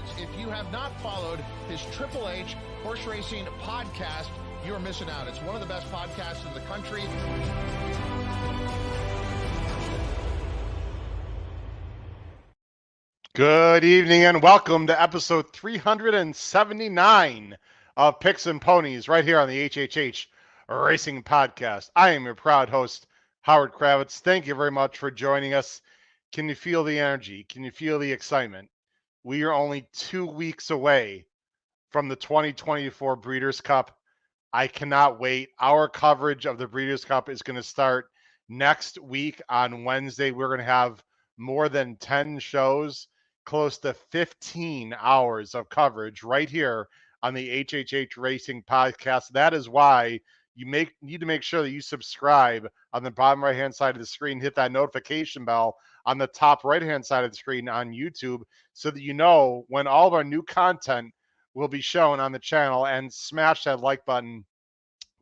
Cravitz. If you have not followed his Triple H Horse Racing podcast, you're missing out. It's one of the best podcasts in the country. Good evening and welcome to episode 379 of Picks and Ponies right here on the HHH Racing Podcast. I am your proud host, Howard Kravitz. Thank you very much for joining us. Can you feel the energy? Can you feel the excitement? We are only 2 weeks away from the 2024 Breeders' Cup. I cannot wait. Our coverage of the Breeders' Cup is going to start next week on Wednesday. We're going to have more than 10 shows, close to 15 hours of coverage right here on the HHH Racing Podcast. That is why you need to make sure that you subscribe on the bottom right-hand side of the screen, hit that notification bell on the top right-hand side of the screen on YouTube so that you know when all of our new content will be shown on the channel, and smash that like button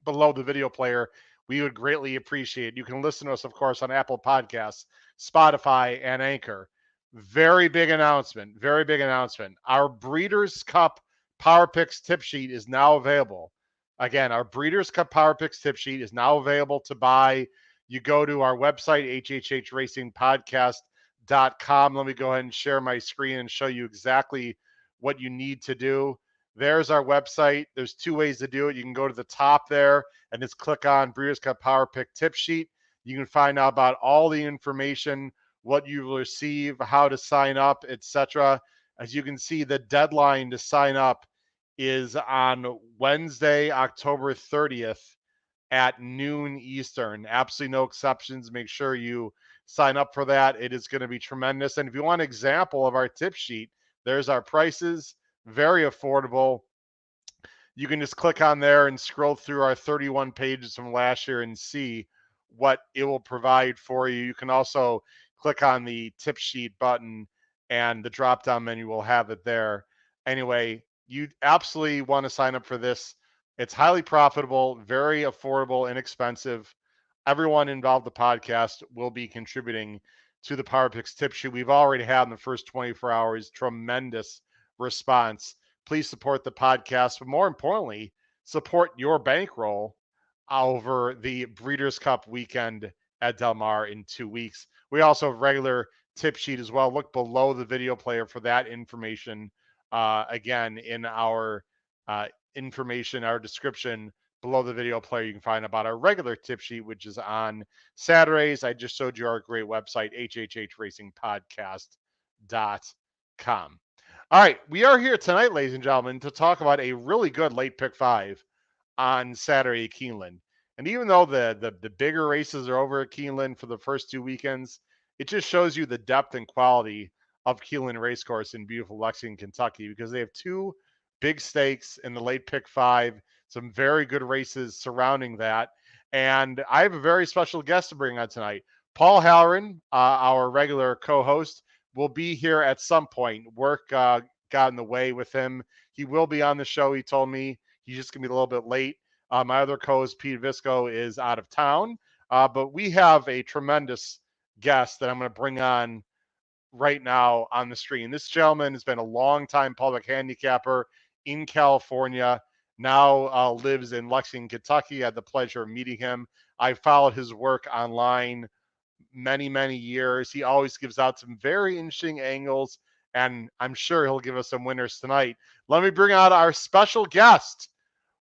below the video player. We would greatly appreciate it. You can listen to us, of course, on Apple Podcasts, Spotify, and Anchor. Very big announcement. Very big announcement. Our Breeders' Cup Power Picks tip sheet is now available. Again, our Breeders' Cup Power Picks tip sheet is now available to buy. You go to our website, hhhracingpodcast.com. Let me go ahead and share my screen and show you exactly what you need to do. There's our website. There's two ways to do it. You can go to the top there and just click on Breeders' Cup Power Pick tip sheet. You can find out about all the information, what you will receive, how to sign up, etc. As you can see, the deadline to sign up is on Wednesday, October 30th at noon Eastern. Absolutely no exceptions. Make sure you sign up for that. It is going to be tremendous. And if you want an example of our tip sheet, there's our prices. Very affordable. You can just click on there and scroll through our 31 pages from last year and see what it will provide for you. You can also click on the tip sheet button and the drop-down menu will have it there. Anyway, you absolutely want to sign up for this. It's highly profitable, very affordable, inexpensive. Everyone involved in the podcast will be contributing to the Power Picks tip sheet. We've already had in the first 24 hours tremendous response. Please support the podcast, but more importantly, support your bankroll over the Breeders' Cup weekend at Del Mar in 2 weeks. We also have regular tip sheet as well. Look below the video player for that information. Again, in our information, our description below the video player, you can find about our regular tip sheet, which is on Saturdays. I just showed you our great website, hhhracingpodcast.com. All right, we are here tonight, ladies and gentlemen, to talk about a really good late pick 5 on Saturday at Keeneland. And even though the bigger races are over at Keeneland for the first 2 weekends, it just shows you the depth and quality of Keeneland Racecourse in beautiful Lexington, Kentucky, because they have 2 big stakes in the late pick 5, some very good races surrounding that. And I have a very special guest to bring on tonight. Paul Halloran, our regular co-host, will be here at some point. Work got in the way with him. He will be on the show. He told me he's just going to be a little bit late. My other co-host, Pete Visco, is out of town. But we have a tremendous guest that I'm going to bring on right now on the screen. This gentleman has been a long-time public handicapper in California, now lives in Lexington, Kentucky. I had the pleasure of meeting him. I followed his work online many, many years. He always gives out some very interesting angles, and I'm sure he'll give us some winners tonight. Let me bring out our special guest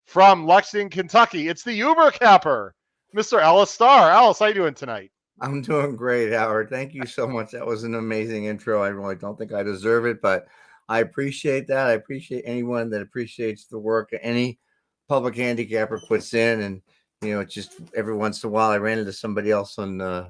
from Lexington, Kentucky. It's the Uber Capper, Mr. Ellis Starr. Ellis, how you doing tonight? I'm doing great, Howard. Thank you so much. That was an amazing intro. I really don't think I deserve it, but I appreciate that. I appreciate anyone that appreciates the work any public handicapper puts in. And just every once in a while, I ran into somebody else on the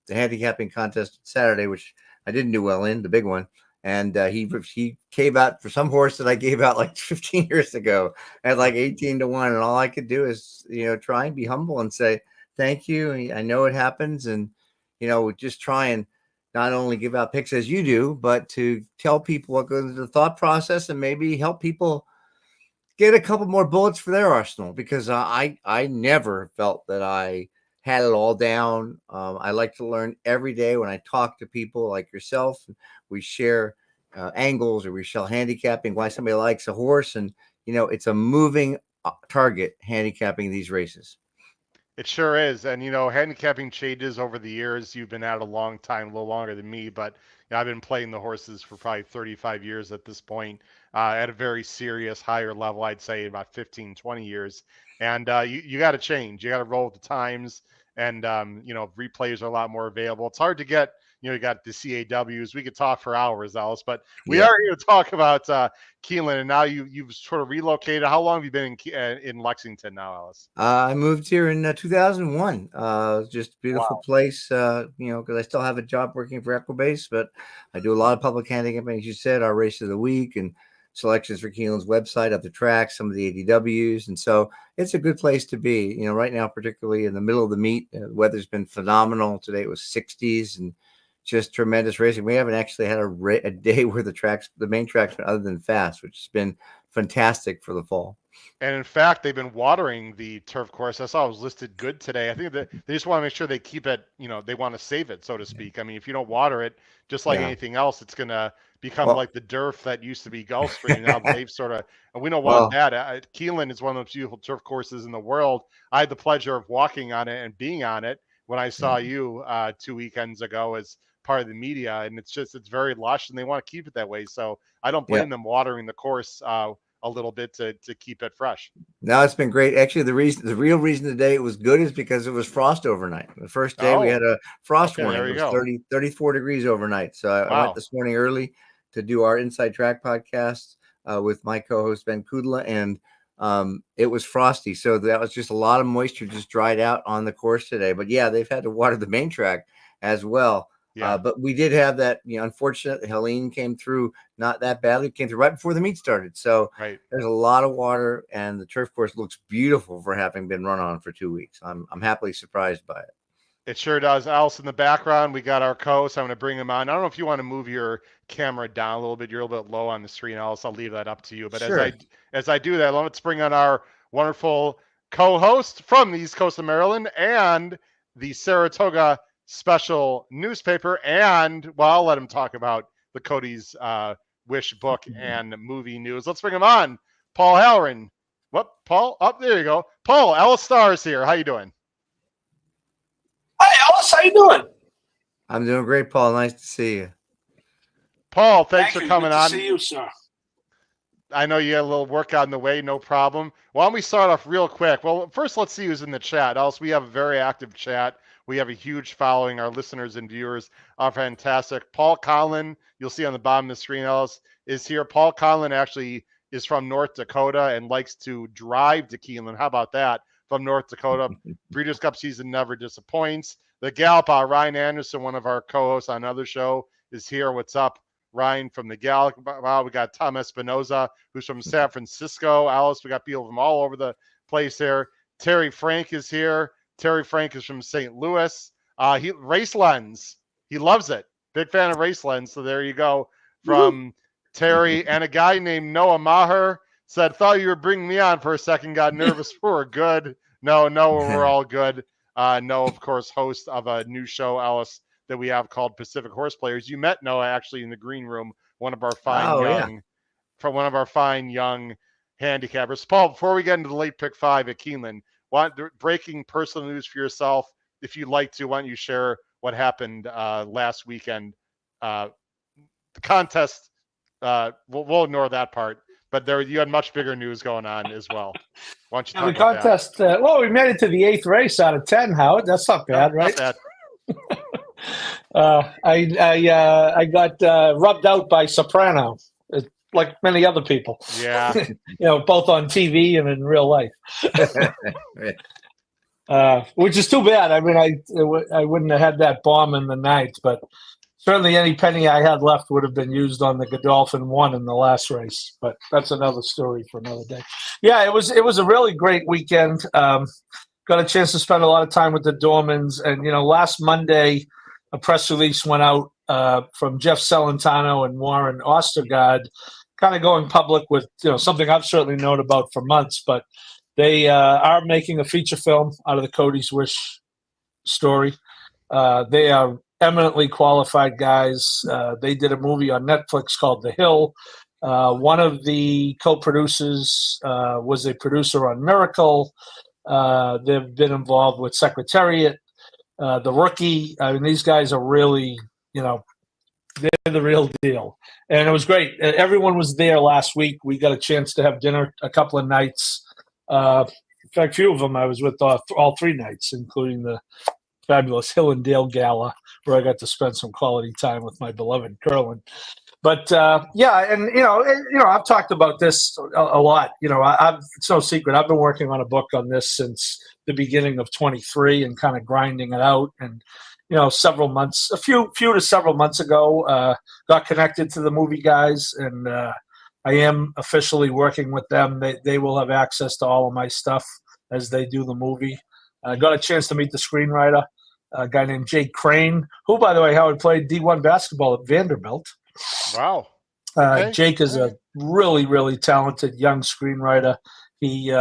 handicapping contest Saturday, which I didn't do well in, the big one. And he gave out for some horse that I gave out like 15 years ago at like 18-1. And all I could do is, try and be humble and say, thank you. I know it happens. And, just try and not only give out picks as you do, but to tell people what goes into the thought process and maybe help people get a couple more bullets for their arsenal, because I never felt that I had it all down. I like to learn every day when I talk to people like yourself. We share angles, or we sell handicapping, why somebody likes a horse. And, it's a moving target handicapping these races. It sure is. And, handicapping changes over the years. You've been at it a long time, a little longer than me, but I've been playing the horses for probably 35 years at this point, at a very serious, higher level, I'd say about 15, 20 years. And you got to change. You got to roll with the times. And, replays are a lot more available. It's hard to get, you got the CAWs. We could talk for hours, Alice, but we are here to talk about Keeneland. And now you've sort of relocated. How long have you been in Lexington now, Alice? I moved here in 2001. Just a beautiful place, because I still have a job working for Equibase, but I do a lot of public handicapping, as you said, our race of the week and selections for Keeneland's website, up the track, some of the ADWs. And so it's a good place to be, right now, particularly in the middle of the meet. The weather's been phenomenal. Today it was 60s and just tremendous racing. We haven't actually had a day where the main track's been other than fast, which has been fantastic for the fall. And in fact, they've been watering the turf course. I saw it was listed good today. I think that they just want to make sure they keep it, they want to save it, so to speak. I mean, if you don't water it, just like anything else, it's going to become like the Durf that used to be Gulfstream. Now they've sort of, and we don't want that. Keeneland is one of the most beautiful turf courses in the world. I had the pleasure of walking on it and being on it when I saw you 2 weekends ago as part of the media, and it's very lush, and they want to keep it that way. So I don't blame them watering the course a little bit to keep it fresh. No, it's been great. Actually, the real reason today it was good is because it was frost overnight. The first day we had a frost warning. It was 34 degrees overnight. So I went this morning early to do our Inside Track podcast with my co-host Ben Kudla, and it was frosty. So that was just a lot of moisture just dried out on the course today. But they've had to water the main track as well. But we did have that, unfortunate Helene came through not that badly. It came through right before the meet started. So there's a lot of water, and the turf course looks beautiful for having been run on for 2 weeks. I'm happily surprised by it. It sure does. Alice, in the background, we got our co-host. I'm going to bring him on. I don't know if you want to move your camera down a little bit. You're a little bit low on the screen, Alice. I'll leave that up to you. But as I do that, let's bring on our wonderful co-host from the East Coast of Maryland and the Saratoga special newspaper, and I'll let him talk about the Cody's Wish book and movie news. Let's bring him on. Paul Halloran. What, Paul? There you go. Paul, Ellis Starr is here. How you doing? Hi, Ellis. How you doing? I'm doing great, Paul. Nice to see you. Paul, thanks for coming on. Good to see you, sir. I know you had a little work on the way, no problem. Why don't we start off real quick? Well, first, let's see who's in the chat. Ellis, we have a very active chat. We have a huge following. Our listeners and viewers are fantastic. Paul Conlon, you'll see on the bottom of the screen, Ellis, is here. Paul Conlon actually is from North Dakota and likes to drive to Keeneland. How about that? From North Dakota. Breeders' Cup season never disappoints. The Gallup, Ryan Anderson, one of our co-hosts on another show, is here. What's up, Ryan from the Gallup? We got Tom Espinoza, who's from San Francisco. Alice, we got people from all over the place here. Terry Frank is here. Terry Frank is from St. Louis. Race Lens. He loves it. Big fan of Race Lens. So there you go from Terry. And a guy named Noah Maher said, thought you were bringing me on for a second. Got nervous. We're good. No, we're all good. Noah, of course, host of a new show, Alice, that we have called Pacific Horse Players. You met Noah actually in the green room, one of our fine young handicappers. Paul, before we get into the late pick 5 at Keeneland, breaking personal news for yourself, if you'd like to, why don't you share what happened last weekend? The contest, we'll ignore that part, but you had much bigger news going on as well. Why don't you talk the contest? We made it to the 8th race out of 10. Howard, that's not bad, right? Not bad. I got rubbed out by Soprano, like many other people. Yeah. Both on TV and in real life. Which is too bad. I mean, I wouldn't have had that bomb in the ninth, but certainly any penny I had left would have been used on the Godolphin 1 in the last race. But that's another story for another day. Yeah, it was a really great weekend. Got a chance to spend a lot of time with the Dormans. And, last Monday, a press release went out from Jeff Celentano and Warren Ostergaard, kind of going public with, something I've certainly known about for months, but they are making a feature film out of the Cody's Wish story. They are eminently qualified guys. They did a movie on Netflix called The Hill. One of the co-producers was a producer on Miracle. They've been involved with Secretariat, The Rookie. I mean, these guys are really, they're the real deal. And it was great. Everyone was there last week. We got a chance to have dinner a couple of nights. In fact, a few of them I was with all 3 nights, including the fabulous Hill and Dale Gala, where I got to spend some quality time with my beloved Curlin. But I've talked about this a lot. It's no secret. I've been working on a book on this since the beginning of 23 and kind of grinding it out. And a few to several months ago, got connected to the movie guys, and I am officially working with them. They will have access to all of my stuff as they do the movie. I got a chance to meet the screenwriter, a guy named Jake Crane, who, by the way, Howard played D1 basketball at Vanderbilt. Wow. Okay. Jake is a really, really talented young screenwriter. He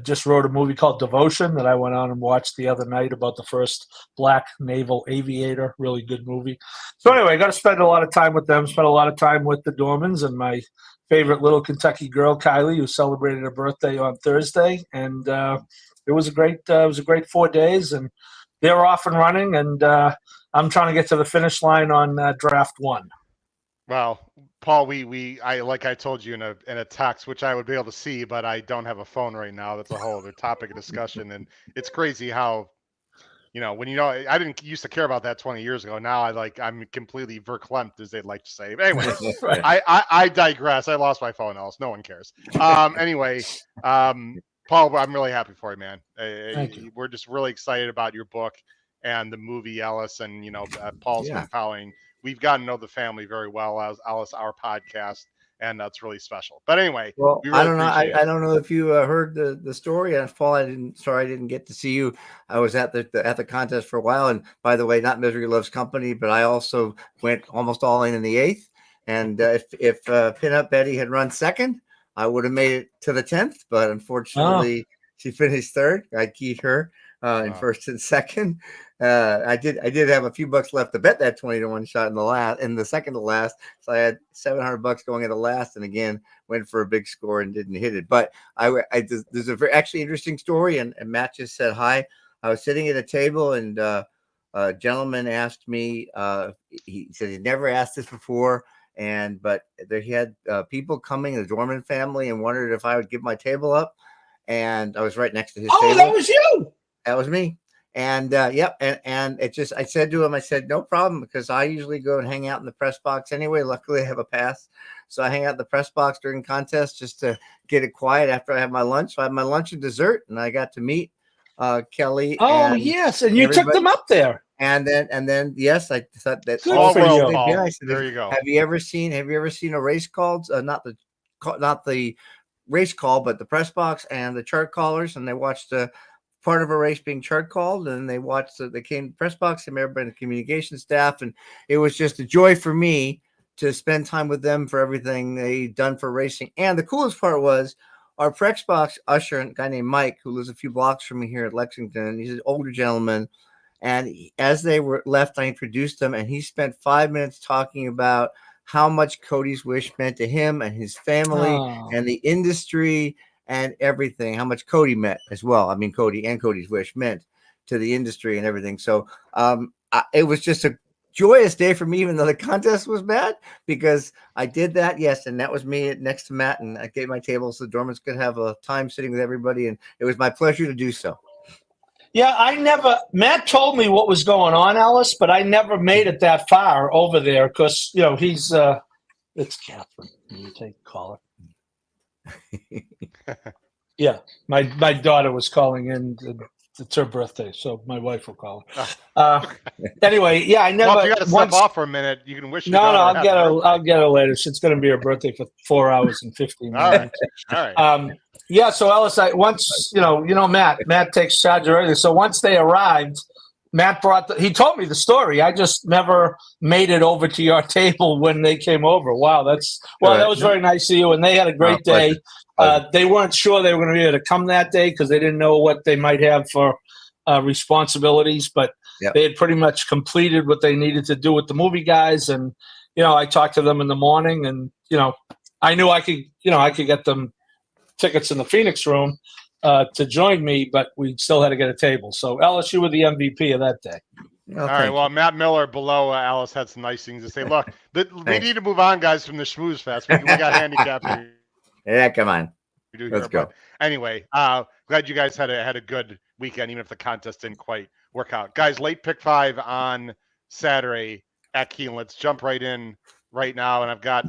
just wrote a movie called Devotion that I went on and watched the other night about the first black naval aviator. Really good movie. So anyway, I got to spend a lot of time with them, spent a lot of time with the Dormans and my favorite little Kentucky girl, Kylie, who celebrated her birthday on Thursday. And it was a great 4 days, and they're off and running, and I'm trying to get to the finish line on draft 1. Well, Paul, I like I told you in a text, which I would be able to see, but I don't have a phone right now. That's a whole other topic of discussion, and it's crazy how, when I didn't used to care about that 20 years ago. Now I'm completely verklempt, as they'd like to say. But anyway, Right. I digress. I lost my phone, Ellis. No one cares. Anyway, Paul, I'm really happy for you, man. Thank you. We're just really excited about your book and the movie, Ellis, and Paul's been following. We've gotten to know the family very well as Ellis, our podcast, and that's really special. But anyway, well, we really I don't know. appreciate I don't know if you heard the story. And Paul, I didn't get to see you. I was at the contest for a while. And by the way, not Misery Loves Company, but I also went almost all in the 8th. And if Pinup Betty had run second, I would have made it to the 10th. But unfortunately, she finished third. I keyed her in first and second. I did have a few bucks left to bet that 20-1 shot in the second to last. So I had $700 going into last, and again went for a big score and didn't hit it. But there's a very actually interesting story, and Matt just said hi. I was sitting at a table, and a gentleman asked me. He said he'd never asked this before, but he had people coming, the Dorman family, and wondered if I would give my table up. And I was right next to his table. Oh, that was you. That was me. And and it just, I said to him, no problem, because I usually go and hang out in the press box anyway. Luckily, I have a pass, so I hang out in the press box during contests just to get it quiet after I have my lunch. So I had my lunch and dessert, and I got to meet Kelly. Oh, yes, and you took them up there. And then yes, I thought that. All well, Paul. yeah, said, there you go. Have you ever seen a race called not the race call, but the press box and the chart callers, and they watched part of a race being chart called, and they watched they came to the press box and everybody in the communication staff, and it was just a joy for me to spend time with them for everything they done for racing. And the coolest part was our press box usher, a guy named Mike, who lives a few blocks from me here at Lexington. He's an older gentleman, and as they were left, I introduced him, and he spent 5 minutes talking about how much Cody's Wish meant to him and his family and the industry and everything, how much Cody meant as well. I mean, Cody and Cody's Wish meant to the industry and everything. So it was just a joyous day for me, even though the contest was bad, because I did that. Yes. And that was me next to Matt, and I gave my table so the Dormans could have a time sitting with everybody. And it was my pleasure to do so. Yeah, Matt told me what was going on, Ellis, but I never made it that far over there because, he's, it's Catherine. You take caller. Yeah, my daughter was calling in. It's her birthday, so my wife will call her. Anyway, yeah, I never. Well, if you got to step off for a minute, you can wish. No, I'll get her later. It's going to be her birthday for 4 hours and 15 minutes. All right. Yeah, so Ellis, Matt takes charge of everything. So once they arrived, Matt he told me the story. I just never made it over to your table when they came over. Wow, that was very nice of you, and they had a great day. They weren't sure they were going to be able to come that day because they didn't know what they might have for responsibilities, but Yep. they had pretty much completed what they needed to do with the movie guys. And, I talked to them in the morning, and, I knew I could get them tickets in the Phoenix room to join me, but we still had to get a table. So Ellis, you were the MVP of that day. Well, All right. Well, Matt Miller below Alice had some nice things to say. Look, we need to move on, guys, from the schmooze fest. We got handicapping. Yeah, come on. Let's go. But anyway, glad you guys had a good weekend, even if the contest didn't quite work out. Guys, late pick 5 on Saturday at Keeneland. Let's jump right in right now. And I've got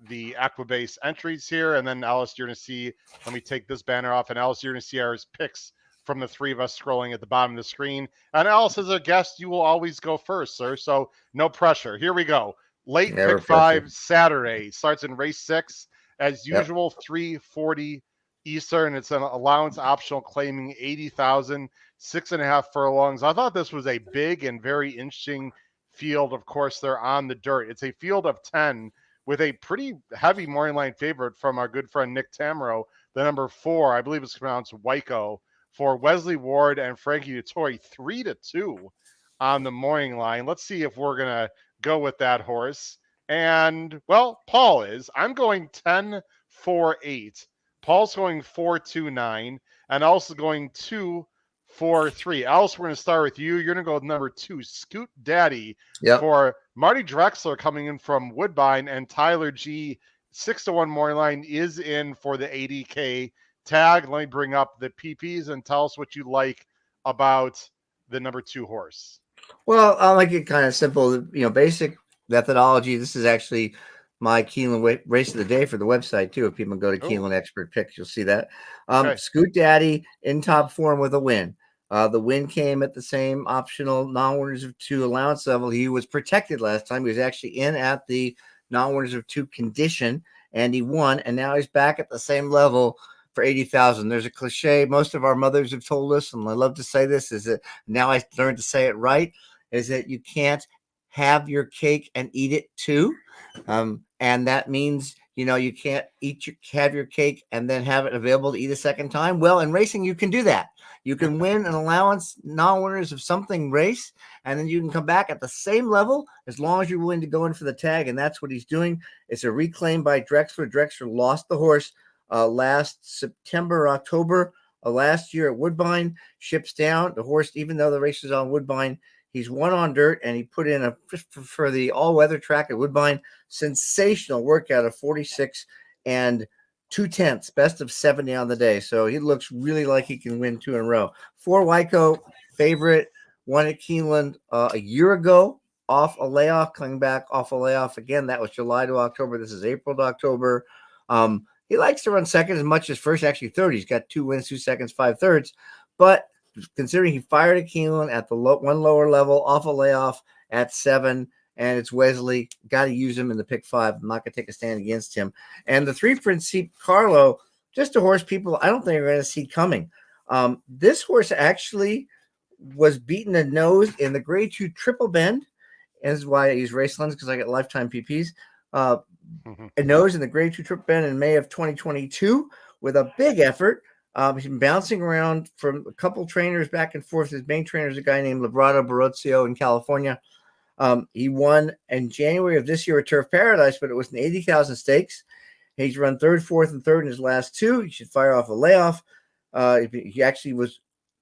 the Aquabase entries here. And then, Alice, you're going to see, let me take this banner off. And Alice, you're going to see our picks from the three of us scrolling at the bottom of the screen. And Alice, as a guest, you will always go first, sir. So no pressure. Here we go. Late pick 5 Saturday starts in race 6. As usual, 340 Eastern. It's an allowance optional claiming 80,000, 6.5 furlongs. I thought this was a big and very interesting field. Of course, they're on the dirt. It's a field of 10 with a pretty heavy morning line favorite from our good friend Nick Tamaro, the number 4, I believe it's pronounced Waiko, for Wesley Ward and Frankie Dettori, 3-2 on the morning line. Let's see if we're going to go with that horse. And, well, Paul is. I'm going 10-4-8. Paul's going 4-2-9. And also going 2-4-3. Alice, we're going to start with you. You're going to go with number 2, Scoot Daddy, for Marty Drexler coming in from Woodbine. And Tyler G, 6-1 morning line, is in for the 80K tag. Let me bring up the PPs and tell us what you like about the number 2 horse. Well, I'll make it kind of simple. Basic methodology. This is actually my Keeneland race of the day for the website too. If people go to Keeneland Expert Picks, you'll see that. Scoot Daddy in top form with a win. The win came at the same optional non-winners of 2 allowance level. He was protected last time. He was actually in at the non-winners of 2 condition, and he won. And now he's back at the same level for 80,000. There's a cliche most of our mothers have told us, and I love to say this, is that now I learned to say it right, is that you can't have your cake and eat it too. And that means, you can't have your cake and then have it available to eat a second time. Well, in racing, you can do that. You can win an allowance, non-winners of something race, and then you can come back at the same level as long as you're willing to go in for the tag. And that's what he's doing. It's a reclaim by Drexler. Drexler lost the horse last September, October last year at Woodbine. Ships down. The horse, even though the race is on Woodbine, he's won on dirt, and he put in for the all-weather track at Woodbine, sensational workout of 46 and 2/10, best of 70 on the day. So he looks really like he can win 2 in a row. 4 Waiko, favorite, won at Keeneland a year ago off a layoff, coming back off a layoff again. That was July to October. This is April to October. He likes to run second as much as first, actually third. He's got 2 wins, 2 seconds, 5 thirds. But considering he fired at Keeneland at the one lower level off a layoff at 7, and it's Wesley, got to use him in the pick 5. I'm not going to take a stand against him. And the 3 Principe Carlo, just a horse people I don't think are going to see coming. This horse actually was beaten a nose in the grade 2 Triple Bend. And this is why I use race lens, because I get lifetime PPs. A nose in the grade 2 Triple Bend in May of 2022 with a big effort. He's been bouncing around from a couple trainers back and forth. His main trainer is a guy named Librado Barozio in California. He won in January of this year at Turf Paradise, but it was an 80,000 stakes. He's run 3rd, 4th, and 3rd in his last 2. He should fire off a layoff. He actually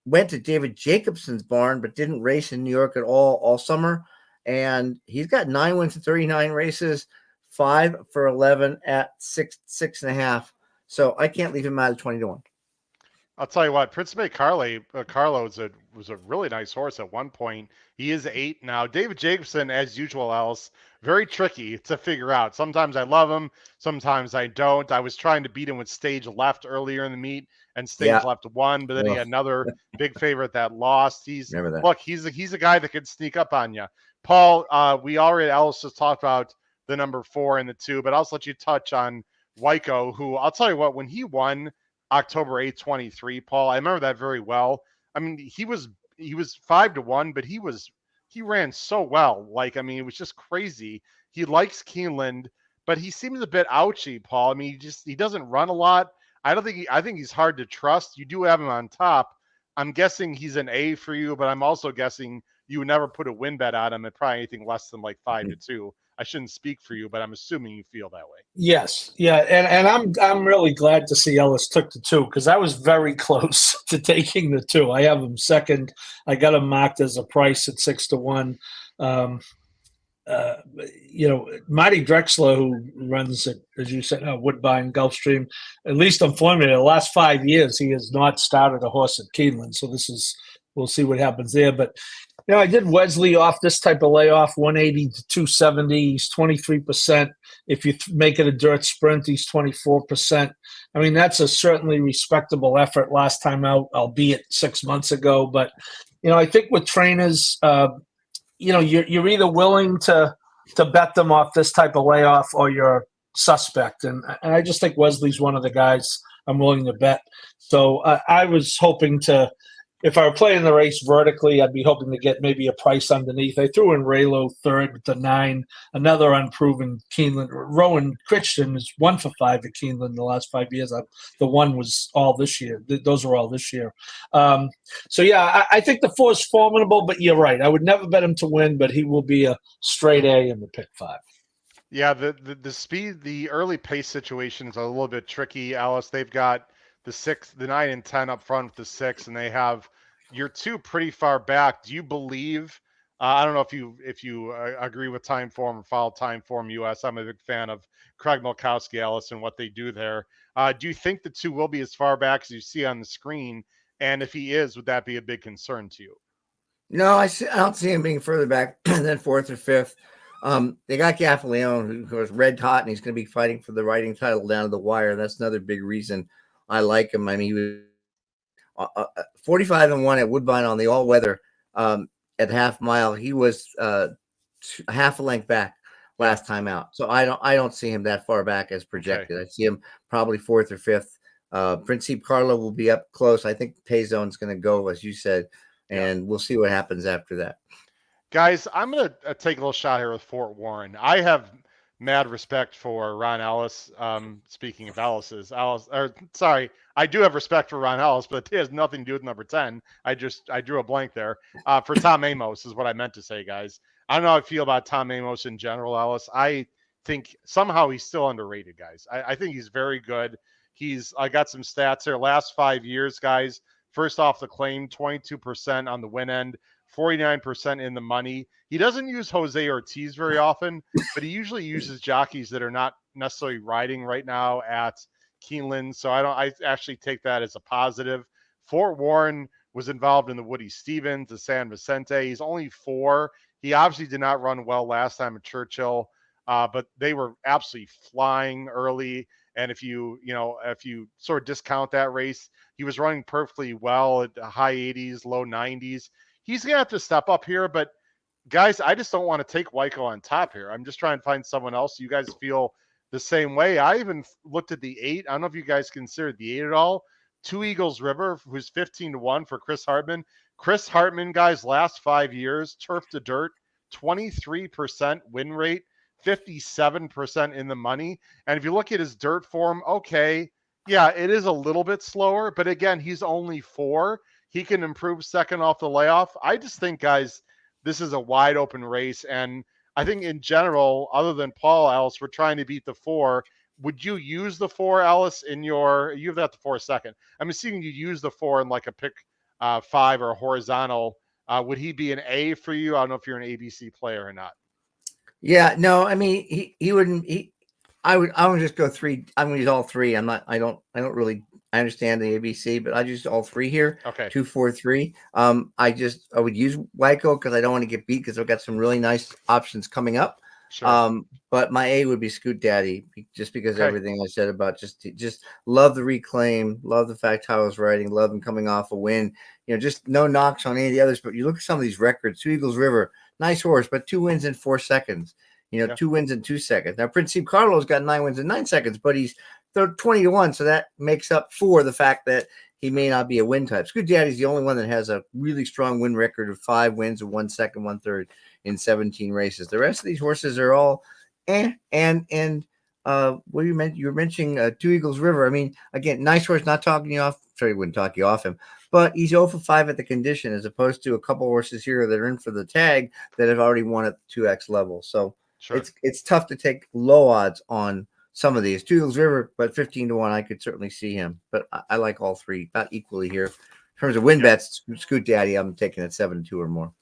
went to David Jacobson's barn, but didn't race in New York at all summer. And he's got 9 wins in 39 races, 5 for 11 at 6.5. So I can't leave him out of 20-1. I'll tell you what, Principe Carlo was a really nice horse at one point. He is 8 now. David Jacobson, as usual, else, very tricky to figure out. Sometimes I love him, sometimes I don't. I was trying to beat him with Stage Left earlier in the meet, and Stage Left won, but then he had another big favorite that lost. He's a guy that could sneak up on you. Paul, Alice just talked about the number 4 and the 2, but I'll also let you touch on Waiko, who I'll tell you what, when he won October 8th, 23, Paul, I remember that very well. I mean, he was 5-1, but he ran so well. It was just crazy. He likes Keeneland, but he seems a bit ouchy, Paul. I mean, he doesn't run a lot. I think he's hard to trust. You do have him on top. I'm guessing he's an A for you, but I'm also guessing you would never put a win bet on him at probably anything less than like 5-2. I shouldn't speak for you, but I'm assuming you feel that way. Yes, yeah, and I'm really glad to see Ellis took the 2 because I was very close to taking the 2. I have him second. I got him marked as a price at 6-1. Marty Drexler, who runs it, as you said, Woodbine Gulfstream, at least on formula, the last 5 years he has not started a horse at Keeneland. So we'll see what happens there. But I did Wesley off this type of layoff, 180 to 270. He's 23%. If you make it a dirt sprint, he's 24%. I mean, that's a certainly respectable effort last time out, albeit 6 months ago. But, I think with trainers, you're either willing to bet them off this type of layoff or you're suspect. And I just think Wesley's one of the guys I'm willing to bet. So I was hoping to, if I were playing the race vertically, I'd be hoping to get maybe a price underneath. I threw in Raylo third with the 9, another unproven Keeneland. Rowan Crichton is 1 for 5 at Keeneland the last 5 years. The 1 was all this year. Those are all this year. I think the 4 is formidable, but you're right. I would never bet him to win, but he will be a straight A in the pick 5. Yeah, the speed, the early pace situations are a little bit tricky, Alice. They've got the 6, the 9 and 10 up front with the 6, and they have your 2 pretty far back. Do you believe? I don't know if you agree with Time Form or follow Time Form US. I'm a big fan of Craig Milkowski, Alice, and what they do there. Do you think the 2 will be as far back as you see on the screen? And if he is, would that be a big concern to you? No, I don't see him being further back than 4th or 5th. They got Gaffaleone, who was red hot, and he's going to be fighting for the riding title down to the wire. That's another big reason I like him. I mean, he was 45-1 at Woodbine on the all-weather at half mile. He was half a length back last time out. So I don't see him that far back as projected. Okay. I see him probably 4th or 5th. Principe Carlo will be up close. I think Payzone's going to go, as you said, and we'll see what happens after that. Guys, I'm going to take a little shot here with Fort Warren. I have mad respect for Ron Ellis. Speaking of Ellis's, I do have respect for Ron Ellis, but it has nothing to do with number 10. I drew a blank there. For Tom Amos is what I meant to say, guys. I don't know how I feel about Tom Amos in general, Ellis. I think somehow he's still underrated, guys. I think he's very good. I got some stats here. Last 5 years, guys, first off the claim, 22% on the win end, 49% in the money. He doesn't use Jose Ortiz very often, but he usually uses jockeys that are not necessarily riding right now at Keeneland. So I actually take that as a positive. Fort Warren was involved in the Woody Stevens, the San Vicente. He's only 4. He obviously did not run well last time at Churchill, but they were absolutely flying early. And if you sort of discount that race, he was running perfectly well at high 80s, low 90s. He's going to have to step up here, but guys, I just don't want to take Wyko on top here. I'm just trying to find someone else. You guys feel the same way. I even looked at the 8. I don't know if you guys considered the 8 at all. 2 Eagles River, who's 15-1 for Chris Hartman. Chris Hartman, guys, last 5 years, turf to dirt, 23% win rate, 57% in the money. And if you look at his dirt form, okay, yeah, it is a little bit slower, but again, he's only 4. He can improve second off the layoff. I just think, guys, this is a wide open race. And I think in general, other than Paul, Alice, we're trying to beat the 4. Would you use the 4, Alice, you've got the 4 second. I'm assuming you use the 4 in like a pick 5 or a horizontal. Would he be an A for you? I don't know if you're an ABC player or not. Yeah, no, I mean, he wouldn't, I would just go 3. I'm going to use all 3. I understand the ABC, but I just all 3 here. Okay. 2, 4, 3. I would use Wyko because I don't want to get beat because I've got some really nice options coming up. Sure. But my A would be Scoot Daddy, just because everything I said about just love the reclaim, love the fact how I was riding, love him coming off a win. Just no knocks on any of the others. But you look at some of these records. 2 Eagles River, nice horse, but 2 wins in 4 seconds. 2 wins in 2 seconds. Now Principe Carlo's got 9 wins in 9 seconds, but he's 20-1, so that makes up for the fact that he may not be a win type. Scoot Daddy's the only one that has a really strong win record of 5 wins and 1 second, 1/3 in 17 races. The rest of these horses are all what you were mentioning 2 Eagles River. I mean, again, nice horse. Not talking you off. Sorry, wouldn't talk you off him, but he's 0 for 5 at the condition, as opposed to a couple horses here that are in for the tag that have already won at the 2X level. So Sure. it's tough to take low odds on some of these. Toodles River, but 15 to 1, I could certainly see him. But I like all three, about equally here. In terms of win bets, Scoot Daddy, I'm taking at 7-2 or more.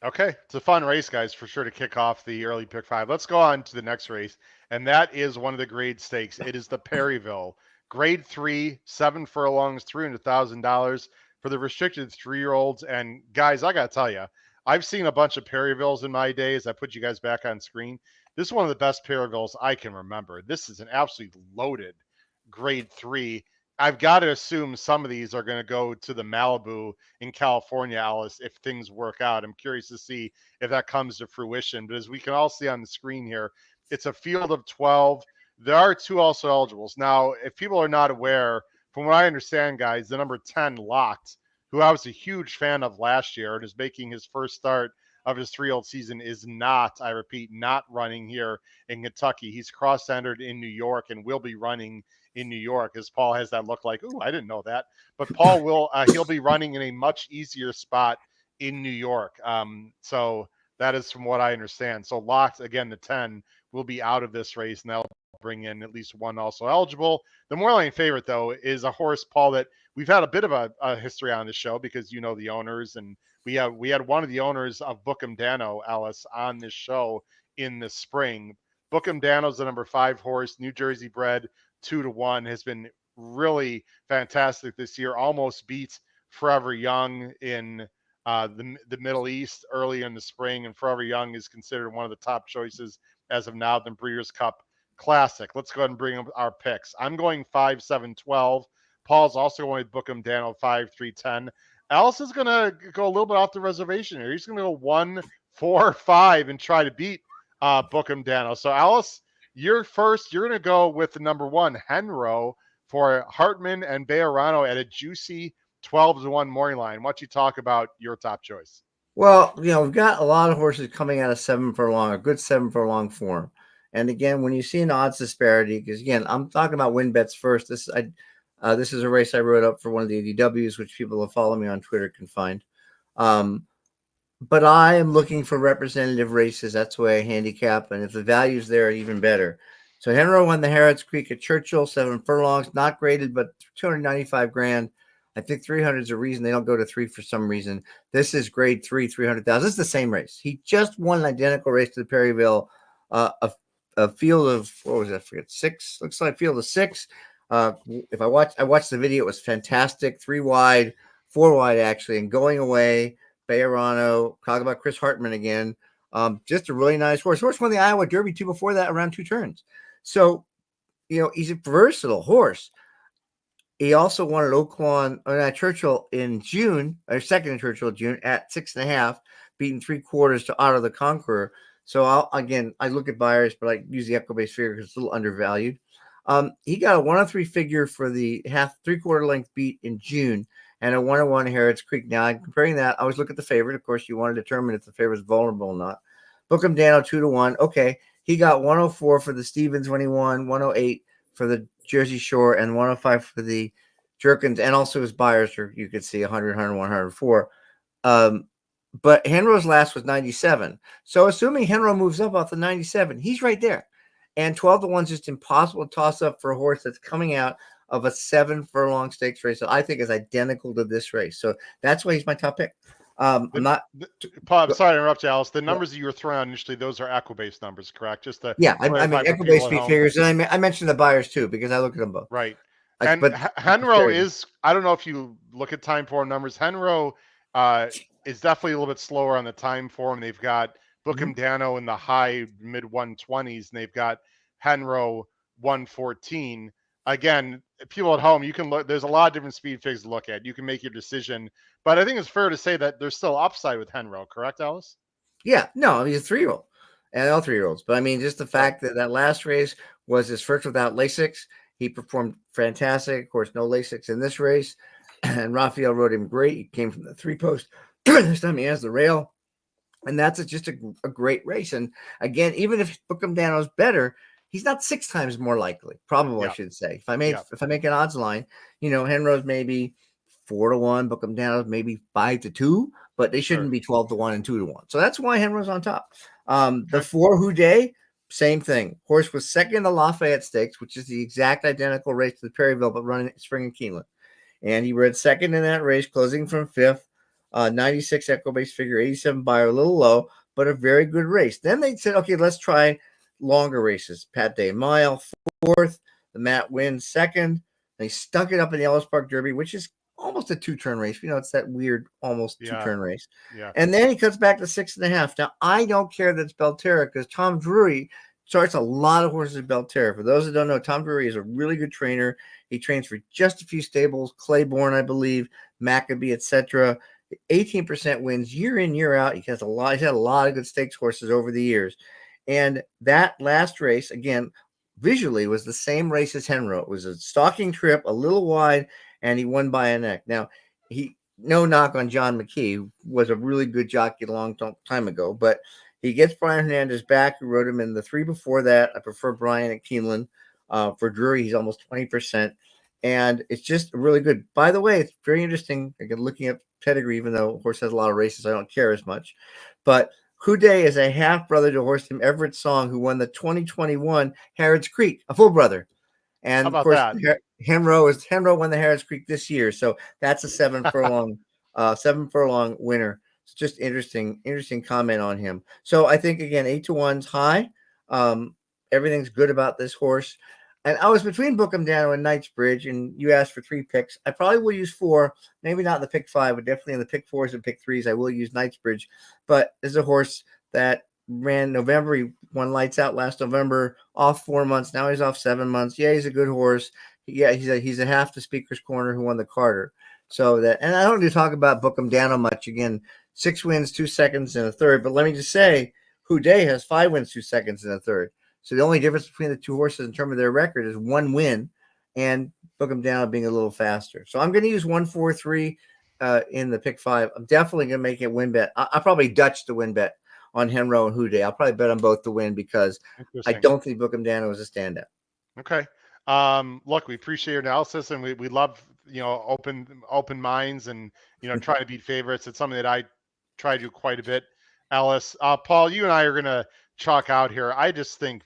Okay, it's a fun race, guys, for sure to kick off the early pick 5. Let's go on to the next race, and that is one of the grade stakes. It is the Perryville Grade 3, 7 furlongs, $300,000 for the restricted 3-year-olds. And guys, I gotta tell you, I've seen a bunch of Perryvilles in my days. I put you guys back on screen. This is one of the best Perryvilles I can remember. This is an absolutely loaded Grade 3. I've got to assume some of these are going to go to the Malibu in California, Alice, if things work out. I'm curious to see if that comes to fruition. But as we can all see on the screen here, it's a field of 12. There are 2 also eligibles. Now, if people are not aware, from what I understand, guys, the number 10 Locked, who I was a huge fan of last year and is making his first start of his 3-year-old season, is not, I repeat, not running here in Kentucky. He's cross-centered in New York and will be running in New York, as Paul has that look like, ooh, I didn't know that. But Paul will, he'll be running in a much easier spot in New York. So that is from what I understand. So Locked, again, the 10 will be out of this race, and that'll bring in at least 1 also eligible. The Moorlane favorite, though, is a horse, Paul, that we've had a bit of a history on the show because you know the owners, and we had one of the owners of Bookham Dano, Alice, on this show in the spring. Bookham Dano's the number 5 horse, New Jersey bred, 2 to 1, has been really fantastic this year. Almost beat Forever Young in the Middle East early in the spring, and Forever Young is considered one of the top choices as of now, the Breeders' Cup Classic. Let's go ahead and bring up our picks. I'm going 5, 7, 12. Paul's also going to Bookham Dano 5, 3, 10. Alice is going to go a little bit off the reservation here. He's going to go 1, 4, 5 and try to beat Bookham Dano. So Alice, you're first. You're going to go with the number 1, Henro, for Hartman and Bejarano at a juicy 12 to 1 morning line. Why don't you talk about your top choice? Well, we've got a lot of horses coming out of 7 furlong, a good 7 furlong form. And again, when you see an odds disparity, because again, I'm talking about win bets first. This is a race I wrote up for one of the ADWs, which people who follow me on Twitter can find. But I am looking for representative races. That's the way I handicap. And if the value's there, even better. So Henro won the Harrods Creek at Churchill, 7 furlongs, not graded, but $295,000. I think 300 is a reason they don't go to 3 for some reason. This is grade 3, 300,000. This is the same race. He just won an identical race to the Perryville, a field of, what was it? I forget, 6. Looks like field of 6. If I watched the video, it was fantastic. 3 wide, 4 wide actually, and going away. Bejarano, talk about Chris Hartman again. Just a really nice horse. Horse won the Iowa Derby 2 before that, around 2 turns. So, he's a versatile horse. He also won at Oaklawn, at Churchill in June, or second in Churchill in June at 6.5, beating 3/4 to Otto the Conqueror. So I look at buyers, but I use the equibase figure because it's a little undervalued. He got a 103 figure for the 3/4 length beat in June and a 101 Harrods Creek. Now I'm comparing that. I always look at the favorite. Of course, you want to determine if the favorite is vulnerable or not. Bookham Dano 2 to 1. Okay. He got 104 for the Stevens when he won, 108 for the Jersey Shore, and 105 for the Jerkins, and also his buyers are, you could see 100, 101, 104. But Henro's last was 97. So assuming Henro moves up off the 97, he's right there. And 12 to 1 is just impossible to toss up for a horse that's coming out of a 7 furlong stakes race that I think is identical to this race. So that's why he's my top pick. Paul, I'm sorry to interrupt you, Alice. The numbers that you were throwing out initially, those are Equibase numbers, correct? Just the I mean Equibase figures, and I mentioned the buyers too because I look at them both. Right. And Henro is, I don't know if you look at time form numbers, Henro is definitely a little bit slower on the time form. They've got Bookham Dano in the high mid 120s, and they've got Henro 114. Again, people at home, you can look, there's a lot of different speed figs to look at. You can make your decision, but I think it's fair to say that there's still upside with Henro, correct, Alice? Yeah, no, he's a 3-year-old and all 3-year-olds. But I mean, just the fact that last race was his first without Lasix. He performed fantastic. Of course, no Lasix in this race. And Raphael rode him great. He came from the 3-post. This time he has the rail. And that's just a great race. And again, even if Bookham Dano's better, he's not 6 times more likely. Probably, I should say. If I make an odds line, Henro's maybe 4-1. Book 'em down maybe 5-2, but they shouldn't be 12-1 and 2-1. So that's why Henry's on top. The 4 Houdet, same thing. Horse was second in the Lafayette Stakes, which is the exact identical race to the Perryville, but running spring in Keeneland. And he read second in that race, closing from 5th. 96 Equibase figure, 87 buyer, a little low, but a very good race. Then they said, okay, let's try longer races. Pat Day Mile, 4th. The Matt wins 2nd. They stuck it up in the Ellis Park Derby, which is almost a 2-turn race. You know, it's that weird, almost 2-turn race. Yeah. And then he cuts back to 6.5. Now, I don't care that it's Belterra because Tom Drury starts a lot of horses at Belterra. For those that don't know, Tom Drury is a really good trainer. He trains for just a few stables, Claiborne, I believe, Maccabee, etc. 18% wins year in, year out. He's had a lot of good stakes horses over the years. And that last race, again, visually was the same race as Henro. It was a stalking trip, a little wide, and he won by a neck. Now, no knock on John McKee, who was a really good jockey a long time ago, but he gets Brian Hernandez back, who rode him in the 3 before that. I prefer Brian at Keeneland. For Drury, he's almost 20%. And it's just really good. By the way, it's very interesting. Again, looking at pedigree, even though horse has a lot of races, I don't care as much. But Houdet is a half brother to horse named Everett Song, who won the 2021 Harrods Creek, a full brother. And How about of course, that? Henro won the Harrods Creek this year, so that's a 7 furlong winner. It's just interesting comment on him. So I think again, 8-1's high. Everything's good about this horse. And I was between Book'em Down and Knightsbridge, and you asked for 3 picks. I probably will use 4, maybe not in the pick 5, but definitely in the pick 4s and pick 3s. I will use Knightsbridge. But this is a horse that ran November. He won Lights Out last November, off 4 months. Now he's off 7 months. Yeah, he's a good horse. Yeah, he's a half the Speaker's Corner who won the Carter. So that, and I don't need to talk about Book'em Down much. Again, 6 wins, 2 seconds, and a third. But let me just say, Houdet has 5 wins, 2 seconds, and a third. So the only difference between the 2 horses in terms of their record is 1 win, and Book'em Down being a little faster. So I'm going to use 1, 4, 3 in the pick 5. I'm definitely going to make it win bet. I'll probably Dutch the win bet on Henro and Houdet. I'll probably bet on both to win because I don't think Book'em Down was a standout. Okay. Look, we appreciate your analysis, and we love, open minds and, trying to beat favorites. It's something that I try to do quite a bit. Ellis, Paul, you and I are going to chalk out here. I just think,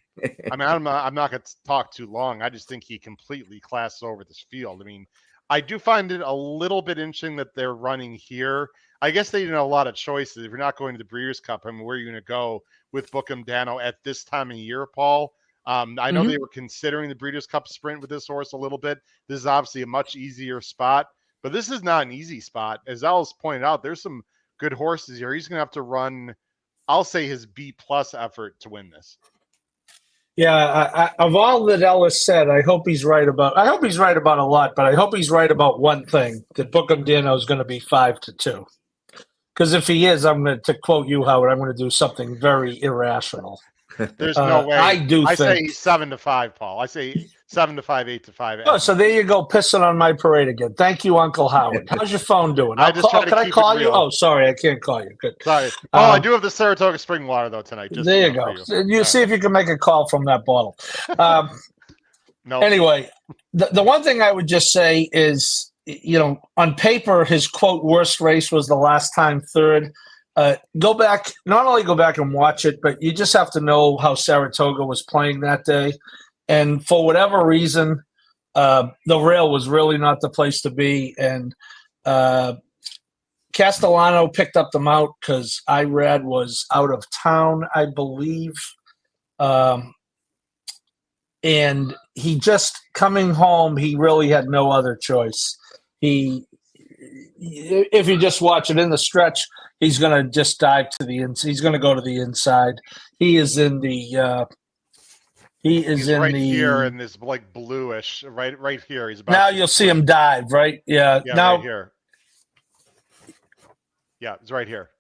I'm not going to talk too long. I just think he completely classes over this field. I mean, I do find it a little bit interesting that they're running here. I guess they didn't have a lot of choices. If you're not going to the Breeders' Cup, I mean, where are you going to go with Book'em Down at this time of year, Paul? I know they were considering the Breeders' Cup Sprint with this horse a little bit. This is obviously a much easier spot, but this is not an easy spot. As Ellis pointed out, there's some good horses here. He's going to have to run, I'll say, his B+ effort to win this. Yeah, of all that Ellis said, I hope he's right about a lot, but I hope he's right about one thing, that Book'em Down is going to be 5-2. Because if he is, I'm going to quote you, Howard, I'm going to do something very irrational. There's no way. I say 7-5, Paul. I say 7-5, 8-5. Oh, so there you go, pissing on my parade again. Thank you, Uncle Howard. How's your phone doing? Can I call you? Oh, sorry, I can't call you. Good. Sorry. Oh, I do have the Saratoga Spring Water though tonight. Just there you go. You see if you can make a call from that bottle. No. Anyway, the one thing I would just say is, on paper, his quote worst race was the last time third. Not only go back and watch it, but you just have to know how Saratoga was playing that day. And for whatever reason, the rail was really not the place to be. And Castellano picked up the mount because Irad was out of town, I believe. And he just coming home, he really had no other choice. If you just watch it in the stretch, he's going to just dive to the inside. He's going to go to the inside. He is in the. He's in right the here in this like bluish. Right here. He's about now. You'll see him dive. Right. Yeah. Now right here. Yeah, it's right here.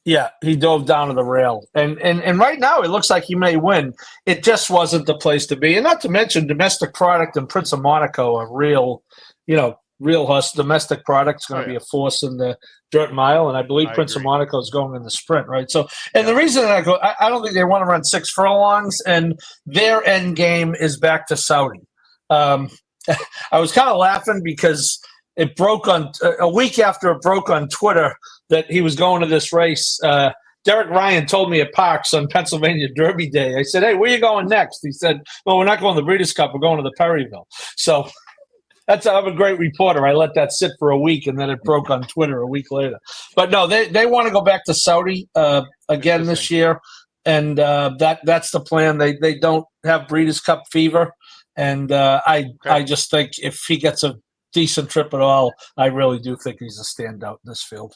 Yeah, he dove down to the rail, and right now it looks like he may win. It just wasn't the place to be, and not to mention Domestic Product and Prince of Monaco are real horse. Domestic Product's going to be a force in the dirt mile, and I believe Prince of Monaco is going in the sprint, right? So, and the reason that I don't think they want to run 6 furlongs, and their end game is back to Saudi. I was kind of laughing because it broke on a week after it broke on Twitter that he was going to this race. Derek Ryan told me at Parks on Pennsylvania Derby Day. I said, "Hey, where are you going next?" He said, "Well, we're not going to the Breeders' Cup. We're going to the Perryville." So I'm a great reporter. I let that sit for a week, and then it broke on Twitter a week later. But no, they want to go back to Saudi again this year, and that's the plan. They don't have Breeders' Cup fever, and I just think if he gets a decent trip at all, I really do think he's a standout in this field.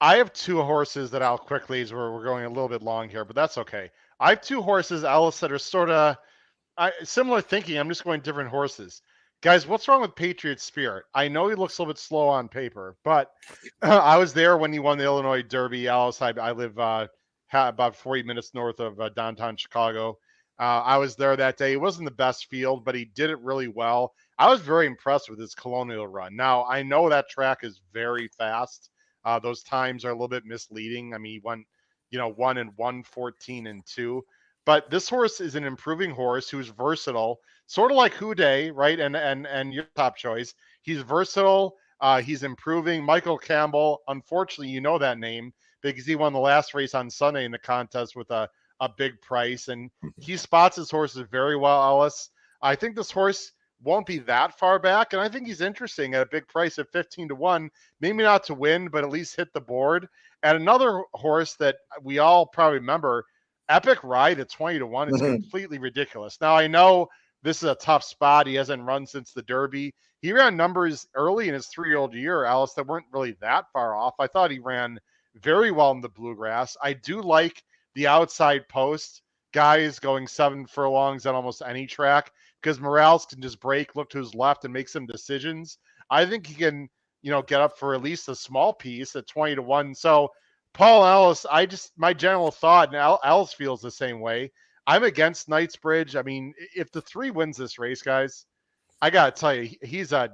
I have two horses that I'll quickly, as we're going a little bit long here, but that's okay. I have two horses, Ellis, that are sort of similar thinking. I'm just going different horses. Guys, what's wrong with Patriot Spirit? I know he looks a little bit slow on paper, but I was there when he won the Illinois Derby. Ellis, I live about 40 minutes north of downtown Chicago. I was there that day. It wasn't the best field, but he did it really well. I was very impressed with his Colonial run. Now, I know that track is very fast. Those times are a little bit misleading. I mean, he won, 1 and 1:14 and 2. But this horse is an improving horse who's versatile, sort of like Houday, right? And your top choice. He's versatile. He's improving. Michael Campbell, unfortunately, you know that name because he won the last race on Sunday in the contest with a big price. And he spots his horses very well, Ellis. I think this horse won't be that far back. And I think he's interesting at a big price of 15-1, maybe not to win, but at least hit the board. And another horse that we all probably remember, Epic Ride at 20-1 is completely ridiculous. Now, I know this is a tough spot. He hasn't run since the Derby. He ran numbers early in his 3-year-old year, Alice, that weren't really that far off. I thought he ran very well in the Bluegrass. I do like the outside post guys going 7 furlongs on almost any track because Morales can just break, look to his left, and make some decisions. I think he can, get up for at least a small piece at 20-1. So, Paul Ellis, my general thought, and Ellis feels the same way. I'm against Knightsbridge. I mean, if the 3 wins this race, guys, I gotta tell you, he's an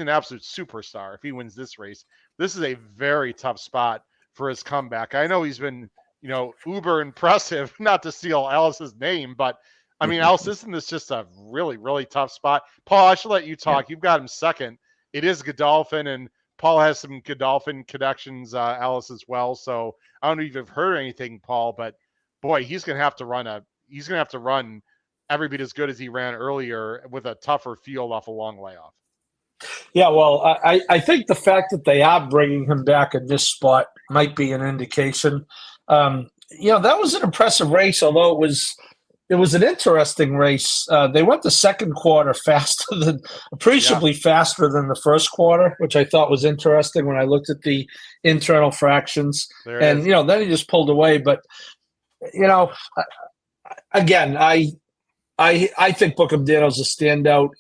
absolute superstar if he wins this race. This is a very tough spot for his comeback. I know he's been, uber impressive, not to steal Ellis's name, but I mean, Ellis, isn't this just a really, really tough spot? Paul, I should let you talk. Yeah. You've got him second. It is Godolphin, and Paul has some Godolphin connections, Ellis as well. So I don't know if you've heard anything, Paul, but boy, he's gonna have to run every bit as good as he ran earlier with a tougher field off a long layoff. Yeah, well, I think the fact that they are bringing him back in this spot might be an indication. That was an impressive race, although it was an interesting race. They went the second quarter appreciably faster than the first quarter, which I thought was interesting when I looked at the internal fractions. Then he just pulled away. But, again, I think Bookham Dano's a standout.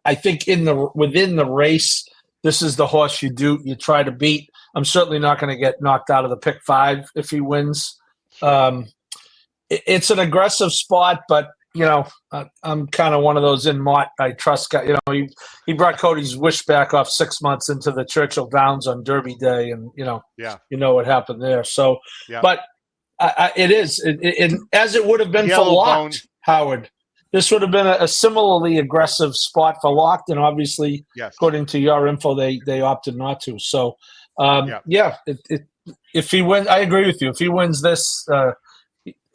I think within the race, this is the horse you try to beat. I'm certainly not going to get knocked out of the pick 5 if he wins. It's an aggressive spot, but I'm kind of one of those in Mott. I trust guy. He brought Cody's wish back off 6 months into the Churchill Downs on Derby Day, and you know what happened there. So, but it is as it would have been for Locked, Howard. This would have been a similarly aggressive spot for Locked, and obviously, according to your info, they opted not to. So, if he wins, I agree with you. If he wins this.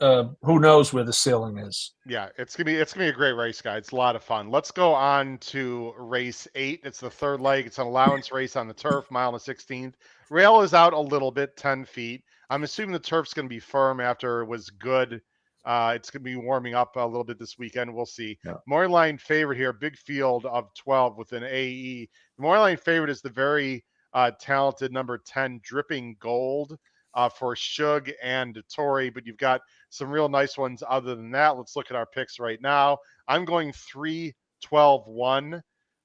Who knows where the ceiling is? Yeah, it's gonna be a great race, guys. It's a lot of fun. Let's go on to race 8. It's the third leg. It's an allowance race on the turf, mile and 16th. Rail is out a little bit, 10 feet. I'm assuming the turf's gonna be firm after it was good. It's gonna be warming up a little bit this weekend. We'll see. Yeah. Morning line favorite here, big field of 12 with an AE. The morning line favorite is the very talented number 10, Dripping Gold. For Shug and Tori, but you've got some real nice ones other than that. Let's look at our picks right now. I'm going 3-12-1.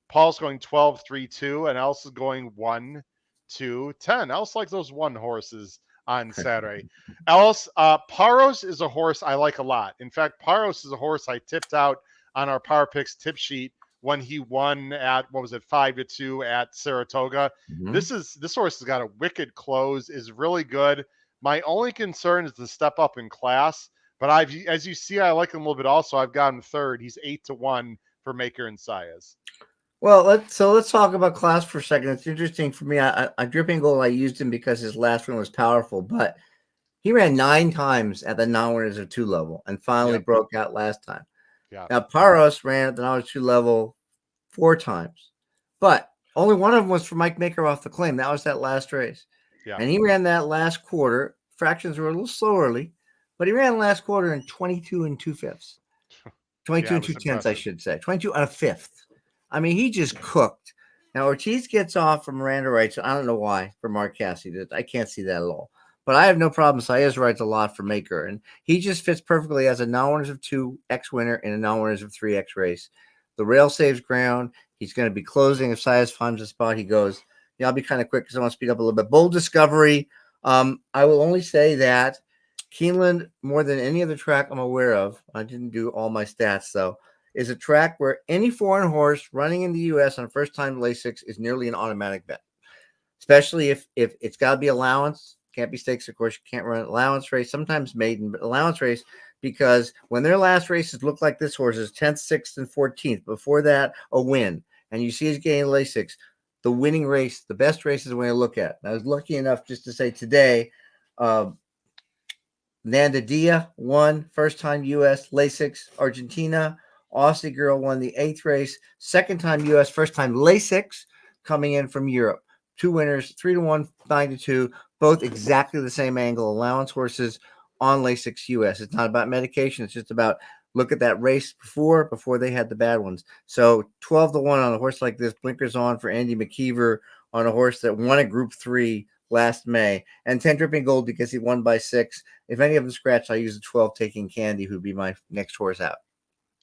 Paul's going 12-3-2, and Ellis is going 1-2-10. Ellis likes those 1 horses on Saturday. Ellis, Paros is a horse I like a lot. In fact, Paros is a horse I tipped out on our Power Picks tip sheet when he won at 5-2 at Saratoga. Mm-hmm. This horse has got a wicked close, is really good. My only concern is the step up in class, but as you see, I like him a little bit also. I've got him third. He's 8-1 for Maker and Sias. Well, let's talk about class for a second. It's interesting for me. I Dripping Gold, I used him because his last one was powerful, but he ran 9 times at the non-winners of 2 level and finally Yep. broke out last time. Yeah. Now Paros ran at the non-winners 2 level 4 times, but only one of them was for Mike Maker off the claim. That was that last race. Yeah. And he ran that last quarter. Fractions were a little slow early, but he ran the last quarter in 22 and 2/5. 22 and 2/10, I should say. 22 and a fifth. I mean, he just cooked. Now, Ortiz gets off from Miranda Wright, so I don't know why for Mark Cassidy. I can't see that at all. But I have no problem. Saez writes a lot for Maker, and he just fits perfectly as a non-winners of 2 X winner in a non-winners of 3 X race. The rail saves ground. He's going to be closing. If Saez finds a spot, he goes. Yeah, I'll be kind of quick because I want to speed up a little bit. Bold Discovery. I will only say that Keeneland, more than any other track I'm aware of, I didn't do all my stats though, is a track where any foreign horse running in the U.S. on first-time Lasix is nearly an automatic bet, especially if it's got to be allowance. Can't be stakes, of course. You can't run allowance race. Sometimes maiden, but allowance race, because when their last races look like this horse's 10th, 6th, and 14th, before that, a win, and you see he's getting Lasix, the winning race, the best race is the way I look at. I was lucky enough just to say today, Nanda Dia won first time U.S. Lasix Argentina. Aussie Girl won the 8th race, second time U.S. first time Lasix coming in from Europe. 2 winners, 3-1, 9-2, both exactly the same angle. Allowance horses on Lasix U.S. It's not about medication. It's just about look at that race before they had the bad ones. So 12-1 on a horse like this. Blinkers on for Andy McKeever on a horse that won a Group 3 last May, and 10 Dripping Gold because he won by 6. If any of them scratch, I use the 12 Taking Candy, who'd be my next horse out.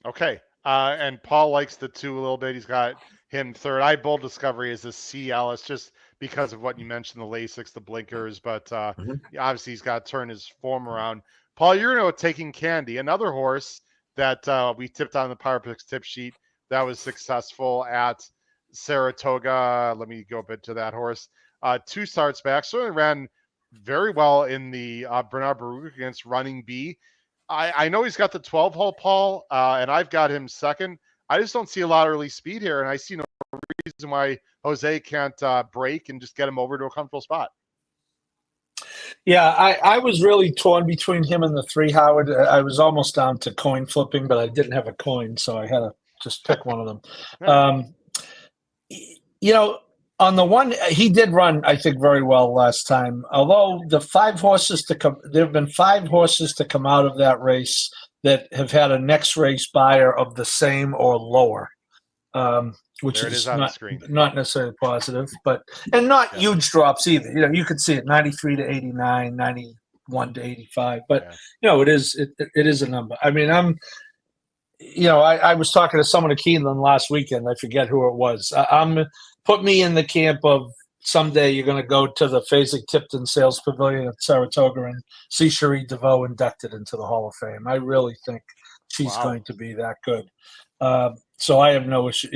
Okay. And Paul likes the 2 a little bit. He's got him third. I Bold Discovery is a C, Ellis, just because of what you mentioned, the Lasix, the blinkers, but obviously he's got to turn his form around. Paul, you're going to Taking Candy, another horse that we tipped on the Power Picks tip sheet that was successful at Saratoga. Let me go a bit to that horse. 2 starts back, certainly ran very well in the Bernard Baruch against Running B. I know he's got the 12-hole, Paul, and I've got him second. I just don't see a lot of early speed here, and I see no reason why Jose can't break and just get him over to a comfortable spot. Yeah, I was really torn between him and the 3, Howard. I was almost down to coin flipping, but I didn't have a coin, so I had to just pick one of them. On the one, he did run, I think, very well last time. Although the 5 horses there have been 5 horses to come out of that race that have had a next race buyer of the same or lower, which is not necessarily positive, and not huge drops either. You could see it 93 to 89, 91 to 85, but it is a number. I mean, I was talking to someone at Keeneland last weekend. I forget who it was. Put me in the camp of someday you're going to go to the Fasig-Tipton Sales Pavilion at Saratoga and see Cherie DeVoe inducted into the Hall of Fame. I really think she's going to be that good. So I have no issue.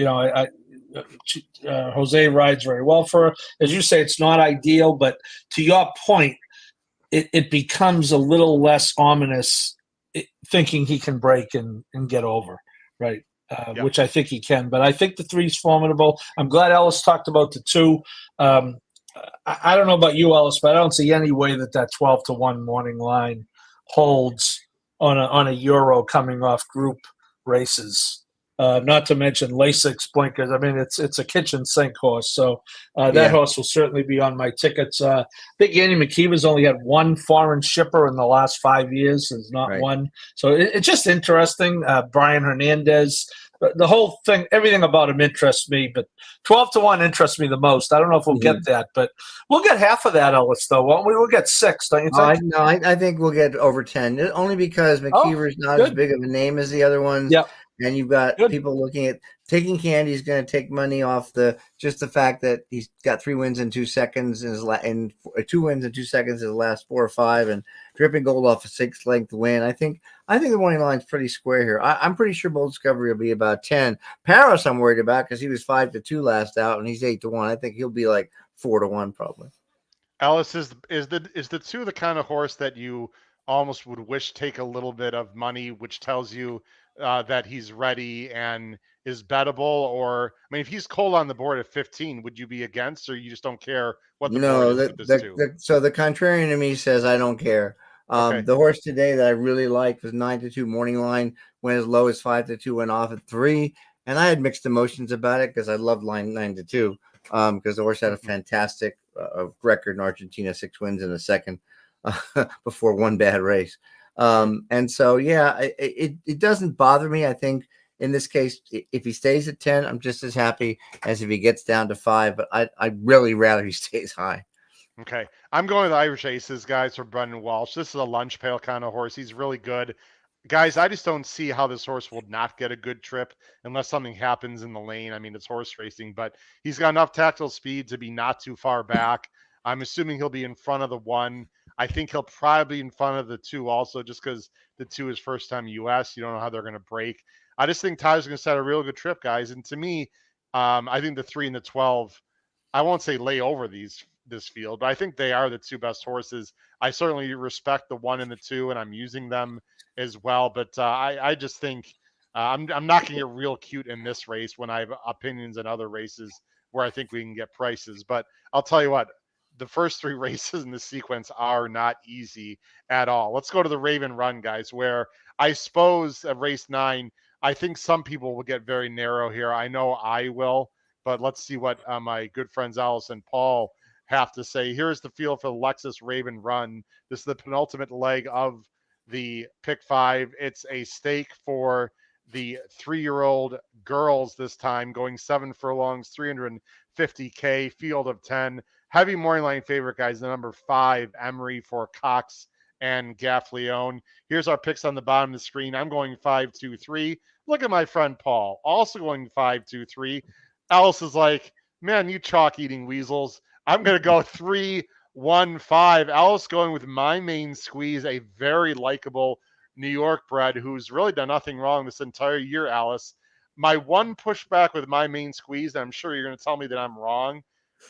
Jose rides very well for her. As you say, it's not ideal, but to your point, it becomes a little less ominous thinking he can break and get over, right? Which I think he can. But I think the 3's formidable. I'm glad Ellis talked about the 2. I don't know about you, Ellis, but I don't see any way that 12-1 morning line holds on a Euro coming off group races. Not to mention Lasix blinkers. I mean, it's a kitchen sink horse. So that horse will certainly be on my tickets. I think Andy McKeever's only had 1 foreign shipper in the last 5 years. There's not one. So it's just interesting. Brian Hernandez. The whole thing, everything about him interests me, but 12-1 interests me the most. I don't know if we'll get that, but we'll get half of that, Ellis, though, won't we? We'll get 6, don't you think? No, I think we'll get over 10, only because McKeever's not as big of a name as the other ones. Yep. And you've got people looking at Taking Candy is going to take money off the fact that he's got 3 wins in 2 seconds and 2 wins in 2 seconds in the last 4 or 5, and Dripping Gold off a 6 length win. I think the morning line's pretty square here. I'm pretty sure Bold Discovery will be about 10. Paris I'm worried about because he was 5-2 last out and he's 8-1. I think he'll be like 4-1 probably. Ellis, is the 2 the kind of horse that you almost would wish take a little bit of money, which tells you that he's ready and is bettable? Or, I mean, if he's cold on the board at 15, would you be against, or you just don't care what the board No, is with this two? so the contrarian to me says I don't care. Okay. The horse today that I really liked was 9-2 morning line, went as low as 5-2, went off at 3. And I had mixed emotions about it because I loved line 9-2 because the horse had a fantastic record in Argentina, 6 wins in a second before one bad race. And so, yeah, it doesn't bother me. I think in this case, if he stays at 10, I'm just as happy as if he gets down to 5. But I'd really rather he stays high. Okay. I'm going with Irish Aces, guys, for Brendan Walsh. This is a lunch pail kind of horse. He's really good. Guys, I just don't see how this horse will not get a good trip unless something happens in the lane. I mean, it's horse racing, but he's got enough tactile speed to be not too far back. I'm assuming he'll be in front of the 1. I think he'll probably be in front of the 2 also, just because the 2 is first time US. You don't know how they're going to break. I just think Tyler's going to set a real good trip, guys. And to me, I think the 3 and the 12, I won't say lay over this field, but I think they are the 2 best horses. I certainly respect the 1 and the 2, and I'm using them as well. But I just think I'm not going to get real cute in this race when I have opinions in other races where I think we can get prices. But I'll tell you what, the first 3 races in the sequence are not easy at all. Let's go to the Raven Run, guys, where I suppose at race 9, I think some people will get very narrow here. I know I will, but let's see what my good friends Alice and Paul have to say. Here's the field for the Lexus Raven Run. This is the penultimate leg of the pick 5. It's a stake for the 3-year-old girls this time, going 7 furlongs, 350K, field of 10. Heavy morning line favorite, guys, the number 5, Emery for Cox and Gaffleone. Here's our picks on the bottom of the screen. I'm going 5-2-3. Look at my friend Paul, also going 5-2-3. Alice is like, man, you chalk eating weasels. I'm going to go 3-1-5. Alice going with My Main Squeeze, a very likable New York bred who's really done nothing wrong this entire year, Alice. My one pushback with My Main Squeeze, and I'm sure you're going to tell me that I'm wrong,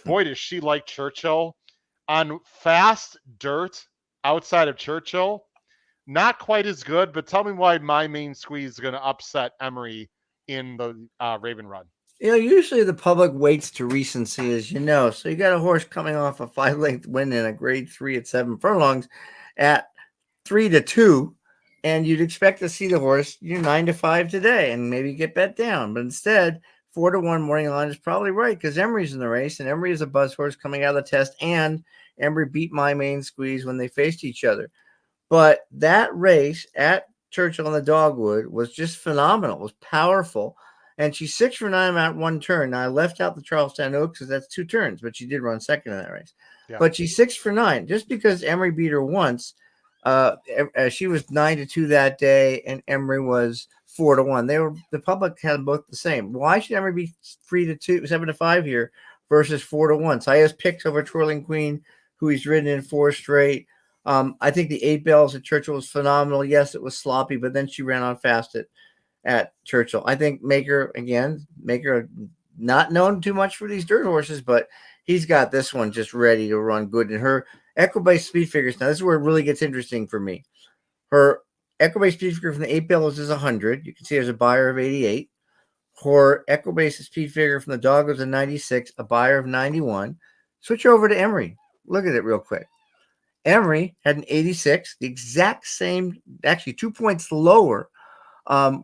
boy, does she like Churchill. On fast dirt outside of Churchill, not quite as good, but tell me why My Main Squeeze is going to upset Emery in the Raven Run. Usually the public waits to recency, as you know. So you got a horse coming off a 5-length win in a grade 3 at 7 furlongs at 3-2, and you'd expect to see the horse 9-5 today and maybe get bet down. But instead, 4-1 morning line is probably right because Emery's in the race, and Emery is a buzz horse coming out of the test, and Emery beat My Main Squeeze when they faced each other. But that race at Churchill on the Dogwood was just phenomenal. It was powerful. And she's 6 for 9 at 1 turn. Now, I left out the Charlestown Oaks because that's 2 turns, but she did run second in that race. Yeah. But she's 6 for 9. Just because Emery beat her once, she was 9-2 that day, and Emery was 4-1. The public had both the same. Why should Emery be 3-2, 7-5 here versus 4-1? So I has picks over Twirling Queen, who he's ridden in 4 straight. I think the 8 bells at Churchill was phenomenal. Yes, it was sloppy, but then she ran on fast at Churchill. I think Maker not known too much for these dirt horses, but he's got this one just ready to run good. And her Equibase speed figures, now this is where it really gets interesting for me. Her Equibase speed figure from the 8 bells is 100. You can see there's a buyer of 88. Her Equibase speed figure from the dog was a 96, a buyer of 91. Switch over to Emery. Look at it real quick. Emery had an 86, the exact same, actually 2 points lower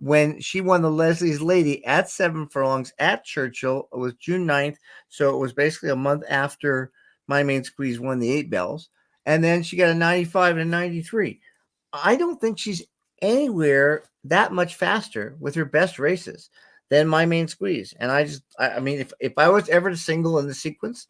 when she won the Leslie's Lady at 7 furlongs at Churchill. It was June 9th, so it was basically a month after My Main Squeeze won the 8 bells. And then she got a 95 and a 93. I don't think she's anywhere that much faster with her best races than My Main Squeeze. And I mean, if I was ever to single in the sequence,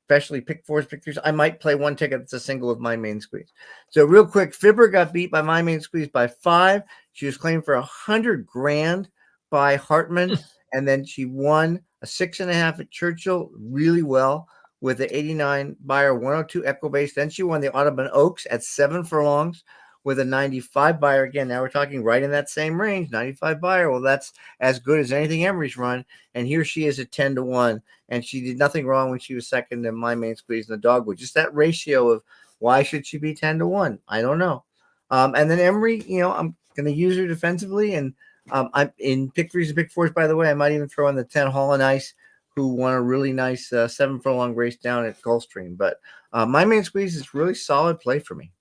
especially pick 4s, pick 3s, I might play one ticket that's a single with My Main Squeeze. So real quick, Fibber got beat by My Main Squeeze by 5. She was claimed for $100,000 by Hartman, and then she won a 6.5 at Churchill really well with the 89 buyer 102 Equibase. Then she won the Audubon Oaks at 7 furlongs with a 95 buyer. Again, now we're talking right in that same range, 95 buyer. Well, that's as good as anything Emery's run. And here she is at 10-1. And she did nothing wrong when she was second in My Main Squeeze in the Dogwood. Just that ratio of why should she be 10-1? I don't know. And then Emery, I'm going to use her defensively. And I'm in pick threes and pick fours, by the way. I might even throw in the 10 Hall and Ice, who won a really nice 7 furlong race down at Gulfstream. But my main squeeze is really solid play for me.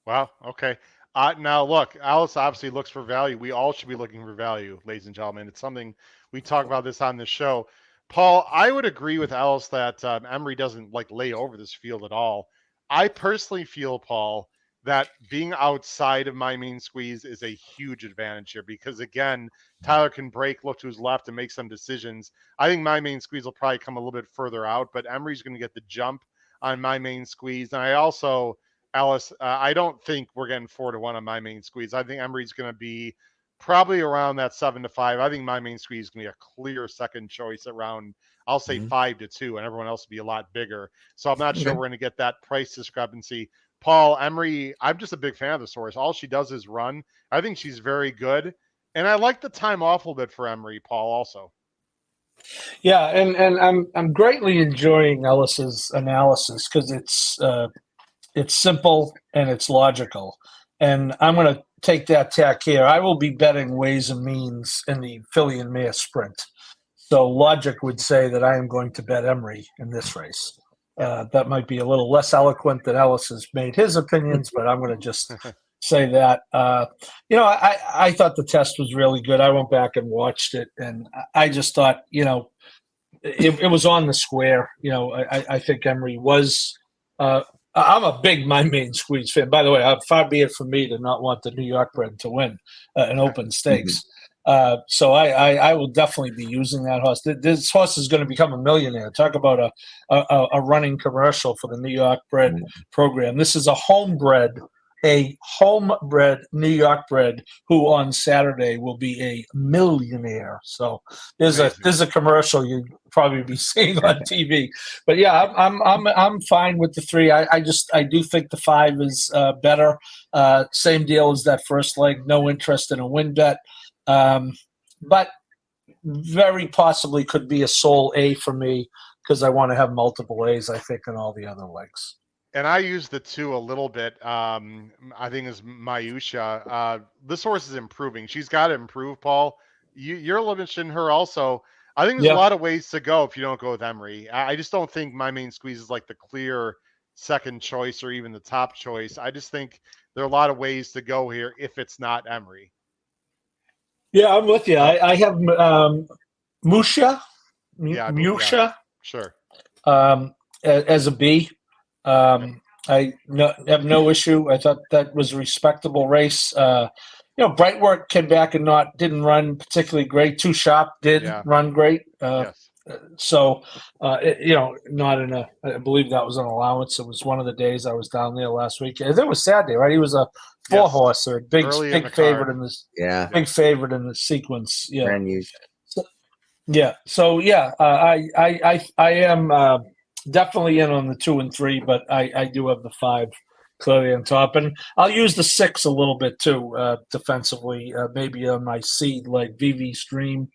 Wow. Okay. Now look, Alice obviously looks for value. We all should be looking for value, ladies and gentlemen. It's something we talk about this on the show. Paul, I would agree with Alice that Emery doesn't like lay over this field at all. I personally feel, Paul, that being outside of my main squeeze is a huge advantage here because again, Tyler can break, look to his left, and make some decisions. I think my main squeeze will probably come a little bit further out, but Emery's going to get the jump on my main squeeze. And I also, Alice, I don't think we're getting 4-1 on my main squeeze. I think Emery's going to be probably around that 7-5. I think my main squeeze is going to be a clear second choice around, I'll say 5-2, and everyone else will be a lot bigger. So I'm not sure we're going to get that price discrepancy. Paul, Emery, I'm just a big fan of this horse. All she does is run. I think she's very good. And I like the time off a little bit for Emery, Paul, also. Yeah, and I'm greatly enjoying Ellis's analysis because it's simple and it's logical. And I'm going to take that tack here. I will be betting ways and means in the filly and mare sprint. So logic would say that I am going to bet Emery in this race. That might be a little less eloquent than Ellis has made his opinions, but I'm going to just say that. I thought the test was really good. I went back and watched it, and I just thought, it was on the square. I think Emery was I'm a big my main squeeze fan. By the way, far be it from me to not want the New York bred to win an open stakes. So I will definitely be using that horse. This horse is going to become a millionaire. Talk about a running commercial for the New York bred program. This is a homebred New York bred who on Saturday will be a millionaire. So there's a commercial you'd probably be seeing on TV. But yeah, I'm fine with the 3. I do think the 5 is better. Same deal as that first leg. No interest in a win bet. But very possibly could be a sole A for me because I want to have multiple A's, I think, in all the other legs. And I use the 2 a little bit. I think is Mayusha. This horse is improving. She's got to improve, Paul. You're limiting her also. I think there's a lot of ways to go if you don't go with Emery. I just don't think my main squeeze is like the clear second choice or even the top choice. I just think there are a lot of ways to go here if it's not Emery. Yeah, I'm with you. I have Musha. Yeah, sure. As a B. I have no issue. I thought that was a respectable race. Brightwork came back and didn't run particularly great. Too Sharp did run great. Yes. So, not in I believe that was an allowance. It was one of the days I was down there last week. It was Saturday, right? He was a 4-horse or big favorite in this. Yeah. Big favorite in the sequence. Yeah. Brand new. I am definitely in on the 2 and 3, but I do have the 5 clearly on top. And I'll use the 6 a little bit too, defensively, maybe on my seed like VV Stream.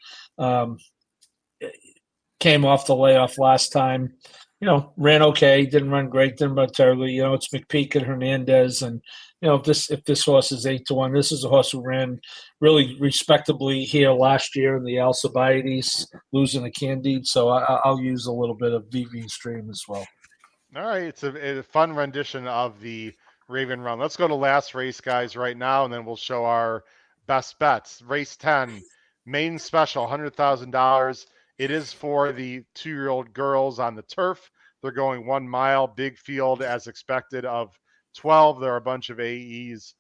Came off the layoff last time, ran okay, didn't run great, didn't run terribly. It's McPeak and Hernandez. And, if this horse is 8-1, this is a horse who ran really respectably here last year in the Alcibiades, losing a Candide. So I'll use a little bit of VV Stream as well. All right. It's a fun rendition of the Raven Run. Let's go to last race, guys, right now, and then we'll show our best bets. Race 10, main special, $100,000. It is for the 2-year-old girls on the turf. They're going 1 mile, big field as expected of 12. There are a bunch of AEs.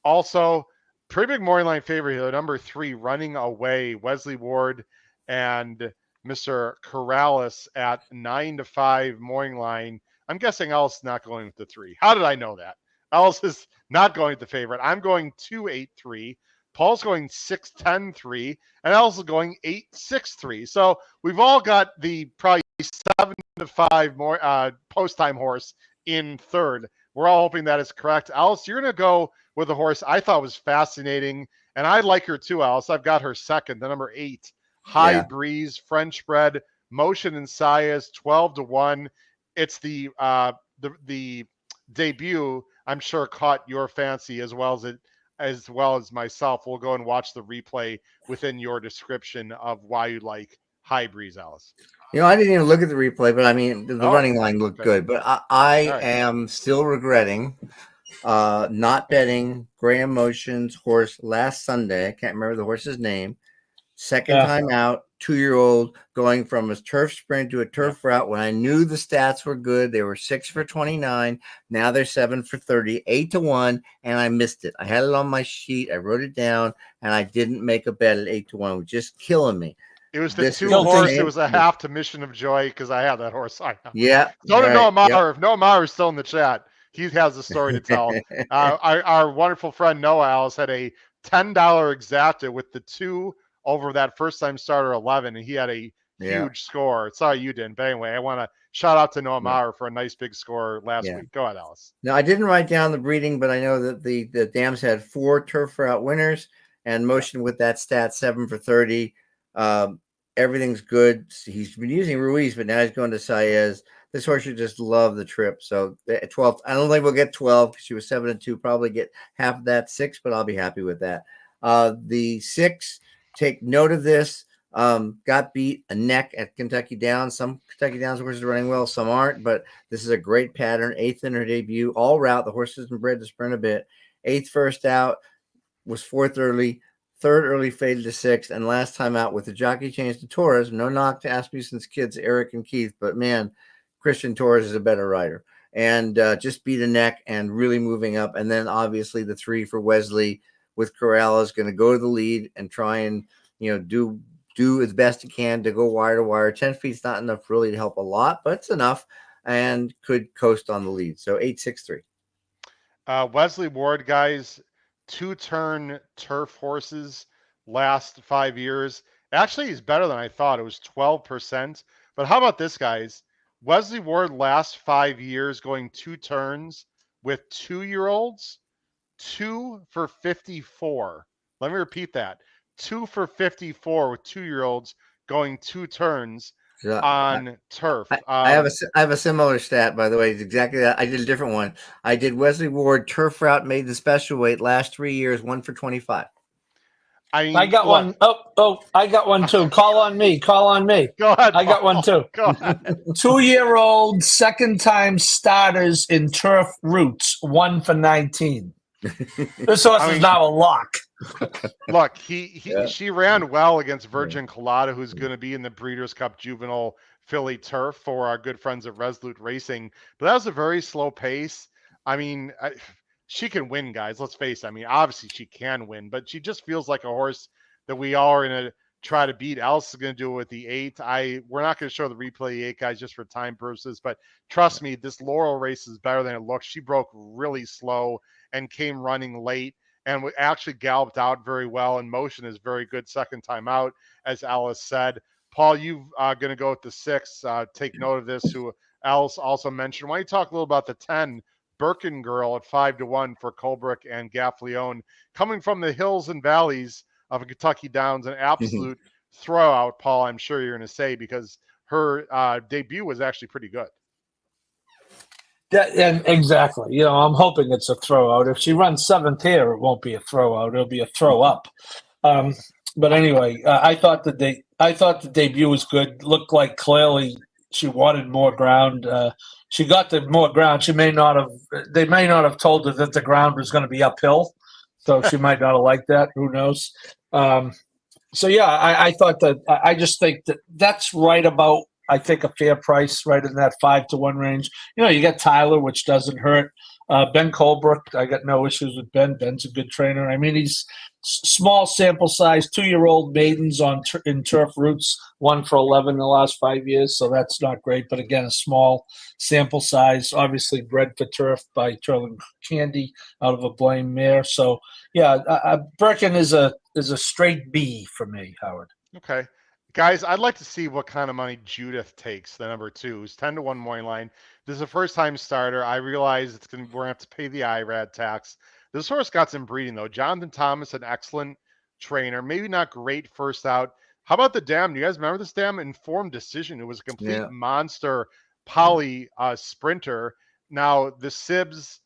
Also, pretty big morning line favorite here. Number 3, Running Away, Wesley Ward and Mr. Corrales at 9-5 morning line. I'm guessing Ellis is not going with the 3. How did I know that? Ellis is not going with the favorite. I'm going 2-8-3. Paul's going 6-10-3, and Ellis is going 8-6-3. So we've all got the probably 7-5 more post-time horse in third. We're all hoping that is correct. Ellis, you're going to go with a horse I thought was fascinating, and I like her too, Ellis. I've got her second, the number 8, High Breeze, French bred, Motion and Sias, 12-1. It's the debut, I'm sure, caught your fancy as well as it as well as myself, will go and watch the replay within your description of why you like High Breeze, Alice. I didn't even look at the replay, but I mean, the Oh, running line looked okay. good. But I All right. am still regretting not betting Graham Motion's horse last Sunday. I can't remember the horse's name. Second time out, 2-year-old going from a turf sprint to a turf route when I knew the stats were good. They were 6 for 29. Now they're 7 for 30, 8-1, and I missed it. I had it on my sheet. I wrote it down, and I didn't make a bet at 8-1. It was just killing me. It was the two horse. It was a half to Mission of Joy because I have that horse. I know. Yeah. Go to Noah Maher. If Noah Maher is still in the chat, he has a story to tell. Our wonderful friend Noah Alice had a $10 exacta with the 2 over that first time starter 11, and he had a huge score. Sorry you didn't, but anyway, I want to shout out to Noah Maher for a nice big score last week. Go ahead, Alice. Now I didn't write down the breeding, but I know that the dams had 4 turf route winners, and Motion with that stat 7 for 30. Everything's good. He's been using Ruiz, but now he's going to Saez. This horse should just love the trip. So at 12, I don't think we'll get 12 because she was 7-2. Probably get half of that 6, but I'll be happy with that. The 6. Take note of this. Got beat a neck at Kentucky Downs. Some Kentucky Downs horses are running well, some aren't, but this is a great pattern. 8th in her debut, all route. The horse isn't bred to sprint a bit. 8th first out, was 4th early, 3rd early faded to 6th, and last time out with the jockey change to Torres. No knock to Asmussen's kids, Eric and Keith, but man, Christian Torres is a better rider. And just beat a neck and really moving up. And then obviously the 3 for Wesley with Corral is going to go to the lead and try and, do as best he can to go wire to wire. 10 feet's not enough really to help a lot, but it's enough and could coast on the lead. So 8-6-3. Wesley Ward, guys, 2-turn turf horses last 5 years. Actually, he's better than I thought. It was 12%. But how about this, guys? Wesley Ward last 5 years going 2 turns with 2-year-olds. 2 for 54. Let me repeat that. 2 for 54 with 2-year-olds going 2 turns on turf. I have a similar stat, by the way. It's exactly that. I did a different one. I did Wesley Ward turf route, made the special weight last 3 years, 1 for 25. I got one. Oh, I got one too. Call on me. Go ahead. I got one too. Go ahead. 2-year-old second time starters in turf routes, 1 for 19. This horse is now a lock. Look, she ran well against Virgin Colada, who's going to be in the Breeders' Cup Juvenile Philly Turf for our good friends at Resolute Racing. But that was a very slow pace. I mean, she can win, guys. Let's face it. I mean, obviously she can win, but she just feels like a horse that we all are going to try to beat. Alice is going to do it with the 8. We're not going to show the replay 8, guys, just for time purposes. But trust me, this Laurel race is better than it looks. She broke really slow and came running late and actually galloped out very well. And Motion is very good second time out, as Alice said. Paul, you going to go with the 6. Take note of this, who Alice also mentioned. Why don't you talk a little about the 10, Birkin Girl at 5-1 for Colbrick and Gaffleone, coming from the hills and valleys of Kentucky Downs, an absolute throwout, Paul, I'm sure you're going to say, because her debut was actually pretty good. And exactly. I'm hoping it's a throwout. If she runs 7th here, it won't be a throwout. It'll be a throw up. But anyway, I thought the debut was good. Looked like clearly she wanted more ground. She got the more ground. They may not have told her that the ground was going to be uphill, so she might not have liked that. Who knows? So yeah, I thought that. I just think that's right about, I think, a fair price, right in that 5-1 range. You get Tyler, which doesn't hurt. Ben Colbrook, I got no issues with Ben. Ben's a good trainer. I mean, he's small sample size, 2-year-old maidens in turf routes, 1 for 11 in the last 5 years, so that's not great. But again, a small sample size, obviously bred for turf by Turlin Candy out of a Blame mare. So yeah, Birkin is a straight B for me, Howard. Okay. Guys, I'd like to see what kind of money Judith takes, the number 2. It's 10-1 morning line. This is a first-time starter. I realize we're going to have to pay the IRAD tax. This horse got some breeding, though. Jonathan Thomas, an excellent trainer. Maybe not great first out. How about the dam? Do you guys remember this dam? Informed Decision. It was a complete monster poly sprinter. Now, the Sibs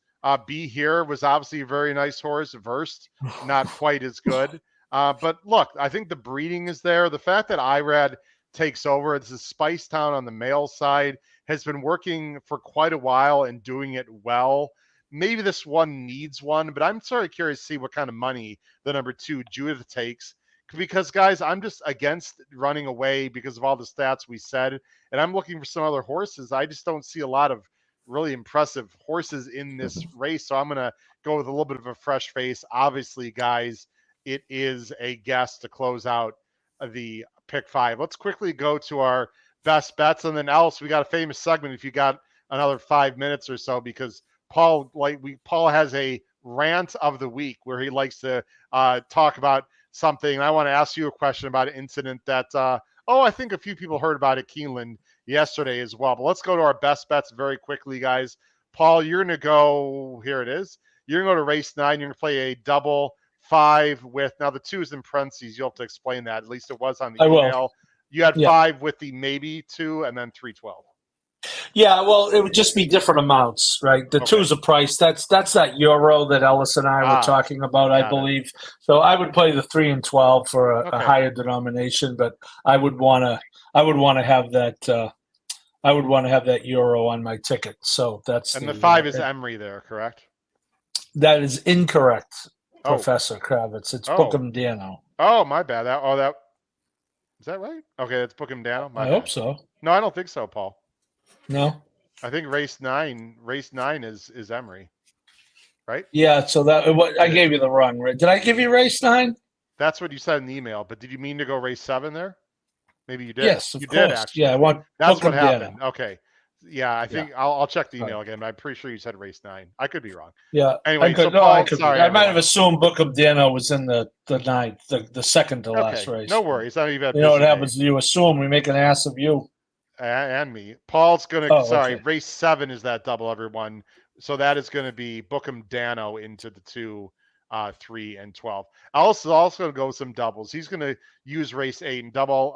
Be Here was obviously a very nice horse. Versed, not quite as good. But look, I think the breeding is there. The fact that Irad takes over, it's a Spice Town on the male side, has been working for quite a while and doing it well. Maybe this one needs one, but I'm sort of curious to see what kind of money the number 2 Judith takes. Because guys, I'm just against running away because of all the stats we said, and I'm looking for some other horses. I just don't see a lot of really impressive horses in this race, so I'm going to go with a little bit of a fresh face. Obviously, guys, it is a guess to close out the pick 5. Let's quickly go to our best bets, and then Alice, we got a famous segment if you got another 5 minutes or so, because Paul has a rant of the week where he likes to talk about something. I want to ask you a question about an incident that I think a few people heard about at Keeneland yesterday as well. But let's go to our best bets very quickly, guys. Paul, you're going to go, here it is. You're going to go to race 9. You're going to play a double 5 with, now the 2 is in parentheses. You'll have to explain that. At least it was on the email. You had 5 with the maybe 2 and then 312. Yeah, well, it would just be different amounts, right? The 2's a price. That's that euro that Ellis and I were talking about, I believe. So I would play the 3 and 12 for a higher denomination, but I would want to have that. I would want to have that euro on my ticket. So that's the 5 is Emery there, correct? That is incorrect, Professor Kravitz. It's Bookham Dano. Oh, my bad. That is that right? Okay, that's Bookham Dano. I hope so. No, I don't think so, Paul. No, I think race 9 is Emery, right? Yeah, so I gave you the wrong. Did I give you race 9? That's what you said in the email. But did you mean to go race 7 there? Maybe you did. Yes, of you course. Did actually. Yeah, I want. That's what happened. Okay. Yeah, I think I'll check the email Right. again. But I'm pretty sure you said race 9. I could be wrong. Yeah. Anyway, I might have assumed Bookham Dano was in the 9th, the second to last race. No worries. I don't even. You know what happens? You assume we make an ass of you. And me. Paul's going to, race 7 is that double, everyone. So that is going to be Bookham Dano into the 2, 3, and 12. Alice is also going to go with some doubles. He's going to use race 8 and double.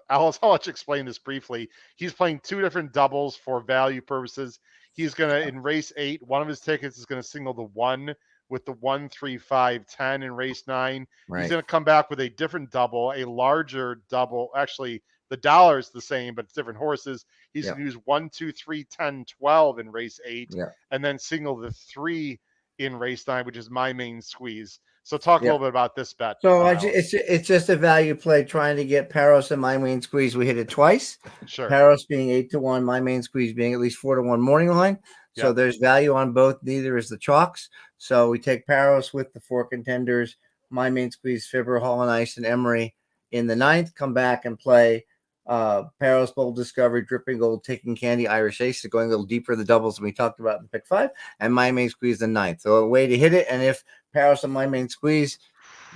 Alice, I'll let you explain this briefly. He's playing 2 different doubles for value purposes. He's going to, in race 8, one of his tickets is going to single the 1 with the 1, 3, 5, 10 in race 9. Right. He's going to come back with a different double, a larger double. Actually, the dollar is the same, but it's different horses. He's going to use 1, 2, 3, 10, 12 in race 8, and then single the 3 in race 9, which is my main squeeze. So talk a little bit about this bet. So it's just a value play trying to get Paros and my main squeeze. We hit it twice. Sure. Paros being 8-1, my main squeeze being at least 4-1 morning line. So there's value on both. Neither is the chalks. So we take Paros with the 4 contenders, my main squeeze, Fibber, Hall and Ice, and Emery in the 9th. Come back and play Paros, Bold Discovery, Dripping Gold, Taking Candy, Irish Ace, going a little deeper the doubles than we talked about in pick 5, and my main squeeze the 9th. So a way to hit it, and if Paros and my main squeeze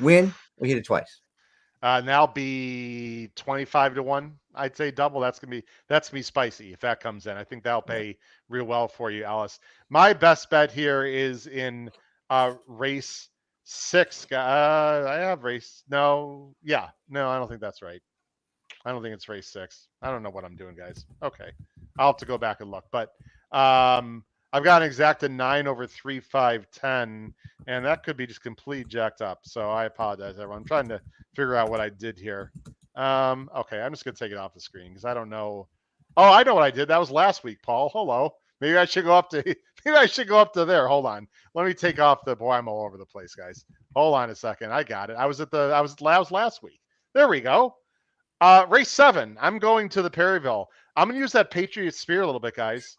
win, we hit it twice. Now be 25-1. I'd say double. That's gonna be spicy if that comes in. I think that'll pay real well for you, Alice. My best bet here is in race 6. I have race. No, I don't think that's right. I don't think it's race 6. I don't know what I'm doing, guys. Okay. I'll have to go back and look. But I've got an exacta 9 over 3, 5, 10, and that could be just completely jacked up. So I apologize, everyone. I'm trying to figure out what I did here. Okay, I'm just going to take it off the screen because I don't know. Oh, I know what I did. That was last week, Paul. Hello. Maybe I should go up to there. Hold on. Let me take off the boy. I'm all over the place, guys. Hold on a second. I got it. I was last week. There we go. Race 7. I'm going to the Perryville. I'm going to use that Patriot Spear a little bit, guys.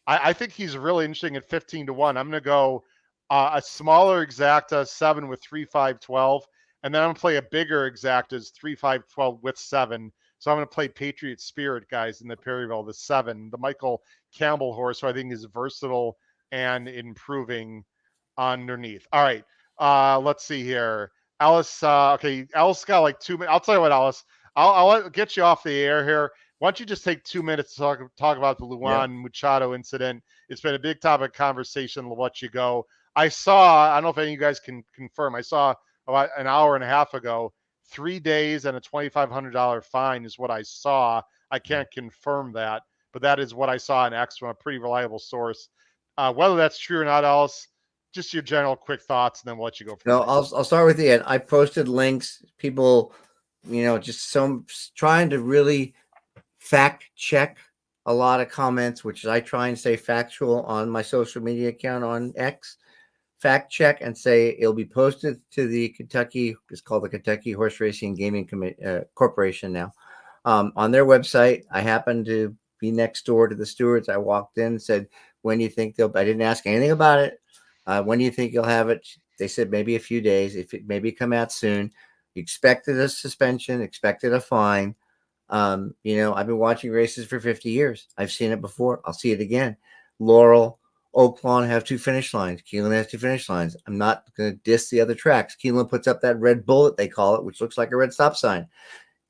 I think he's really interesting at 15-1. I'm going to go a smaller exacta 7 with 3, 5, 12. And then I'm going to play a bigger exactas 3, 5, 12 with 7. So I'm going to play Patriot Spirit, guys, in the Perryville, the 7, the Michael Campbell horse, who I think is versatile and improving underneath. All right. Let's see here. Alice, okay, Alice got like 2 minutes. I'll tell you what, Alice. I'll get you off the air here. Why don't you just take 2 minutes to talk about the Luan Machado incident? It's been a big topic of conversation. I'll let you go. I don't know if any of you guys can confirm. I saw about an hour and a half ago, 3 days and a $2,500 fine is what I saw. I can't confirm that, but that is what I saw on X from a pretty reliable source. Whether that's true or not, Ellis, just your general quick thoughts, and then we'll let you go. No, I'll start with the end. I posted links. People, just some trying to really fact check a lot of comments, which I try and stay factual on my social media account on X. Fact check and say it'll be posted to the Kentucky. It's called the Kentucky Horse Racing Gaming Corporation now. On their website, I happened to be next door to the stewards. I walked in and said, "When do you think they'll?" I didn't ask anything about it. When do you think you'll have it? They said maybe a few days. If it maybe come out soon. Expected a suspension. Expected a fine. I've been watching races for 50 years. I've seen it before. I'll see it again. Laurel, Oaklawn have 2 finish lines. Keeneland has 2 finish lines. I'm not going to diss the other tracks. Keeneland puts up that red bullet, they call it, which looks like a red stop sign.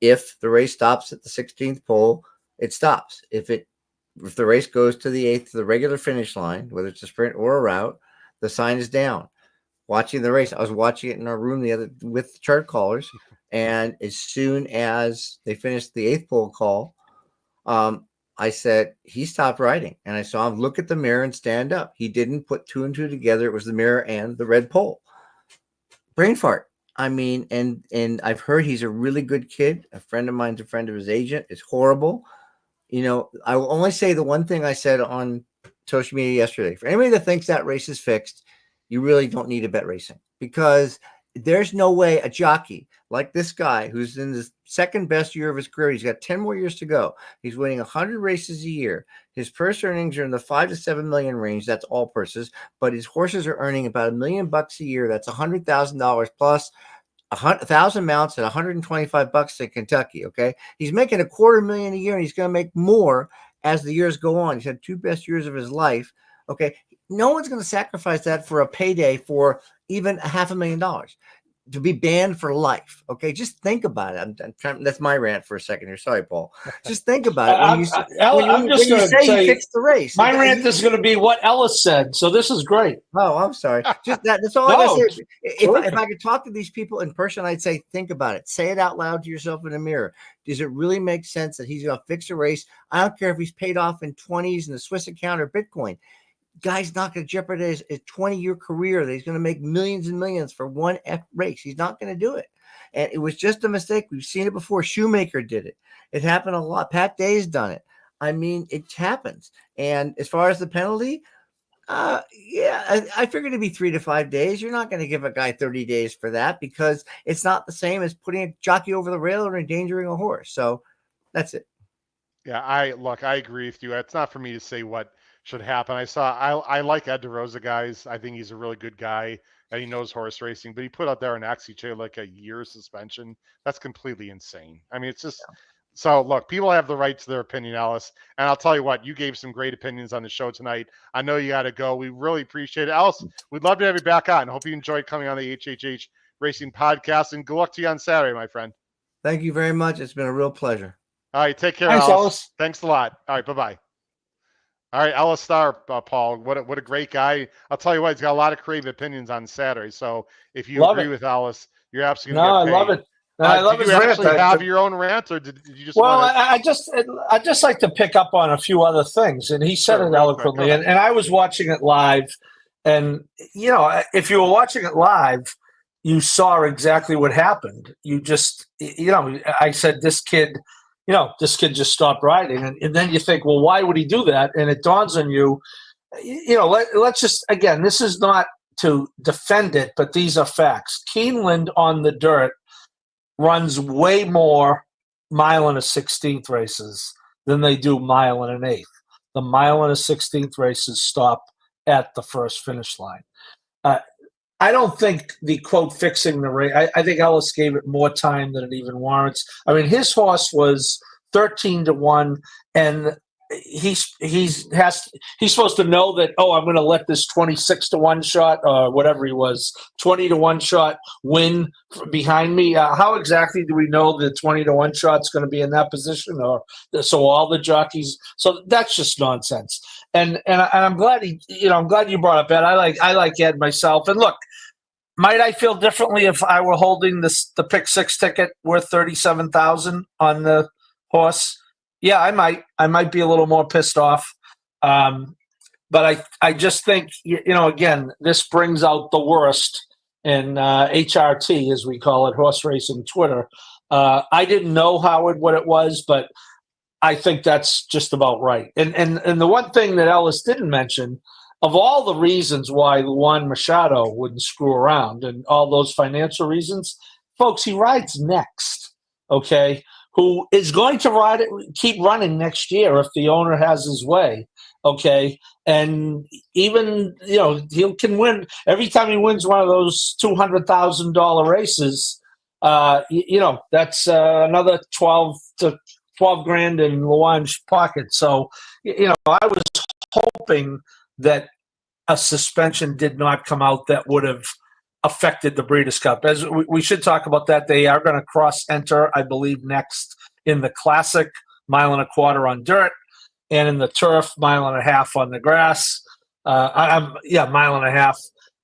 If the race stops at the 16th pole, it stops. If the race goes to the 8th, to the regular finish line, whether it's a sprint or a route, the sign is down. Watching the race, I was watching it in our room with the chart callers, and as soon as they finished the 8th pole call, I said, he stopped riding, and I saw him look at the mirror and stand up. He didn't put 2 and 2 together. It was the mirror and the red pole. Brain fart. I mean, and I've heard he's a really good kid. A friend of mine's a friend of his agent. It's horrible. I will only say the one thing I said on social media yesterday. For anybody that thinks that race is fixed, you really don't need to bet racing, because there's no way a jockey like this guy who's in the second best year of his career, he's got 10 more years to go. He's winning 100 races a year. His purse earnings are in the 5 to 7 million range. That's all purses, but his horses are earning about $1 million a year. That's $100,000 plus 1,000 mounts at $125 in Kentucky. Okay. He's making $250,000 a year, and he's going to make more as the years go on. He's had 2 best years of his life. Okay. No one's going to sacrifice that for a payday for even $500,000 to be banned for life. Okay. Just think about it. I'm trying, that's my rant for a second here. Sorry, Paul. Just think about it. I'm just going to say he fixed the race. My rant is going to be what Ellis said. So this is great. Oh, I'm sorry. Just that's all I got to say. If I could talk to these people in person, I'd say, think about it. Say it out loud to yourself in the mirror. Does it really make sense that he's going to fix a race? I don't care if he's paid off in 20s in the Swiss account or Bitcoin. Guy's not going to jeopardize a 20-year career that he's going to make millions and millions for one race. He's not going to do it. And it was just a mistake. We've seen it before. Shoemaker did it. It happened a lot. Pat Day's done it. I mean, it happens. And as far as the penalty, I figured it'd be 3 to 5 days. You're not going to give a guy 30 days for that, because it's not the same as putting a jockey over the rail or endangering a horse. So that's it. Yeah, I agree with you. It's not for me to say what should happen. I like Ed DeRosa, guys. I think he's a really good guy and he knows horse racing, but he put out there an XCJ like a year suspension. That's completely insane. I mean, it's just so look, people have the right to their opinion, Ellis. And I'll tell you what, you gave some great opinions on the show tonight. I know you got to go. We really appreciate it. Ellis, we'd love to have you back on. Hope you enjoyed coming on the HHH Racing Podcast, and good luck to you on Saturday, my friend. Thank you very much. It's been a real pleasure. All right. Take care, Thanks, Ellis. Thanks a lot. All right. Bye-bye. All right, Ellis Starr, Paul, what a great guy. I'll tell you what, he's got a lot of creative opinions on Saturday. So if you agree with Ellis, you're absolutely going to get paid. I love it. I love did you actually have your own rant, or did you just? Well, I just like to pick up on a few other things, and he said it eloquently. And I was watching it live, and if you were watching it live, you saw exactly what happened. You just, I said, this kid just stopped riding. And then you think, well, why would he do that? And it dawns on you, let's just, again, this is not to defend it, but these are facts. Keeneland on the dirt runs way more mile and a 16th races than they do mile and an 8th. The mile and a 16th races stop at the first finish line. I don't think the quote fixing the race. I think Ellis gave it more time than it even warrants. I mean, his horse was 13-1, and he's supposed to know that. Oh, I'm going to let this 26-1 shot or whatever he was, 20-1 shot win behind me. How exactly do we know the 20-1 shot's going to be in that position? Or so all the jockeys. So that's just nonsense. And I'm glad I'm glad you brought up Ed. I like Ed myself. And look, might I feel differently if I were holding the pick 6 ticket worth $37,000 on the horse? Yeah, I might. I might be a little more pissed off. But I just think, again, this brings out the worst in HRT, as we call it, horse racing Twitter. I didn't know, Howard, what it was, but I think that's just about right. And the one thing that Ellis didn't mention, of all the reasons why Juan Machado wouldn't screw around and all those financial reasons, folks, he rides next, okay? Who is going to keep running next year if the owner has his way, okay? And even, he can win. Every time he wins one of those $200,000 races, that's another 12 grand in Luan's pocket. So, I was hoping that a suspension did not come out that would have affected the Breeders' Cup. As we should talk about that. They are going to cross-enter, I believe, next in the Classic, 1.25 miles on dirt, and in the Turf, 1.5 miles on the grass. 1.5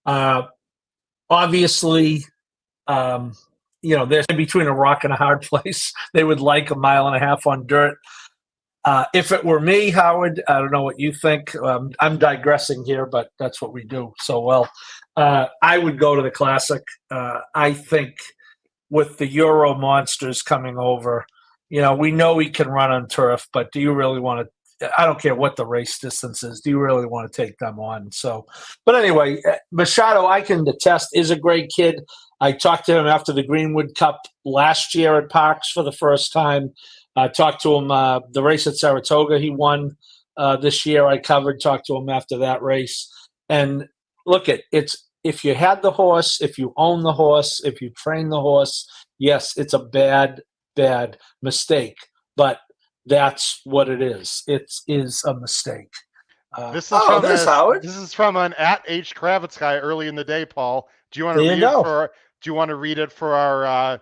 miles. Obviously, they're between a rock and a hard place. They would like 1.5 miles on dirt. If it were me, Howard, I don't know what you think. I'm digressing here, but that's what we do so well. I would go to the Classic. I think with the Euro monsters coming over, we know he can run on turf, but do you really want to? I don't care what the race distance is. Do you really want to take them on? So, but anyway, Machado, I can attest, is a great kid. I talked to him after the Greenwood Cup last year at Parks for the first time. I talked to him the race at Saratoga he won this year. I talked to him after that race. And look, it's if you had the horse, if you own the horse, if you train the horse, yes, it's a bad mistake. But that's what it is. It is a mistake. This is Howard. This is from an @H Kravitz guy early in the day, Paul. Do you want to read it for our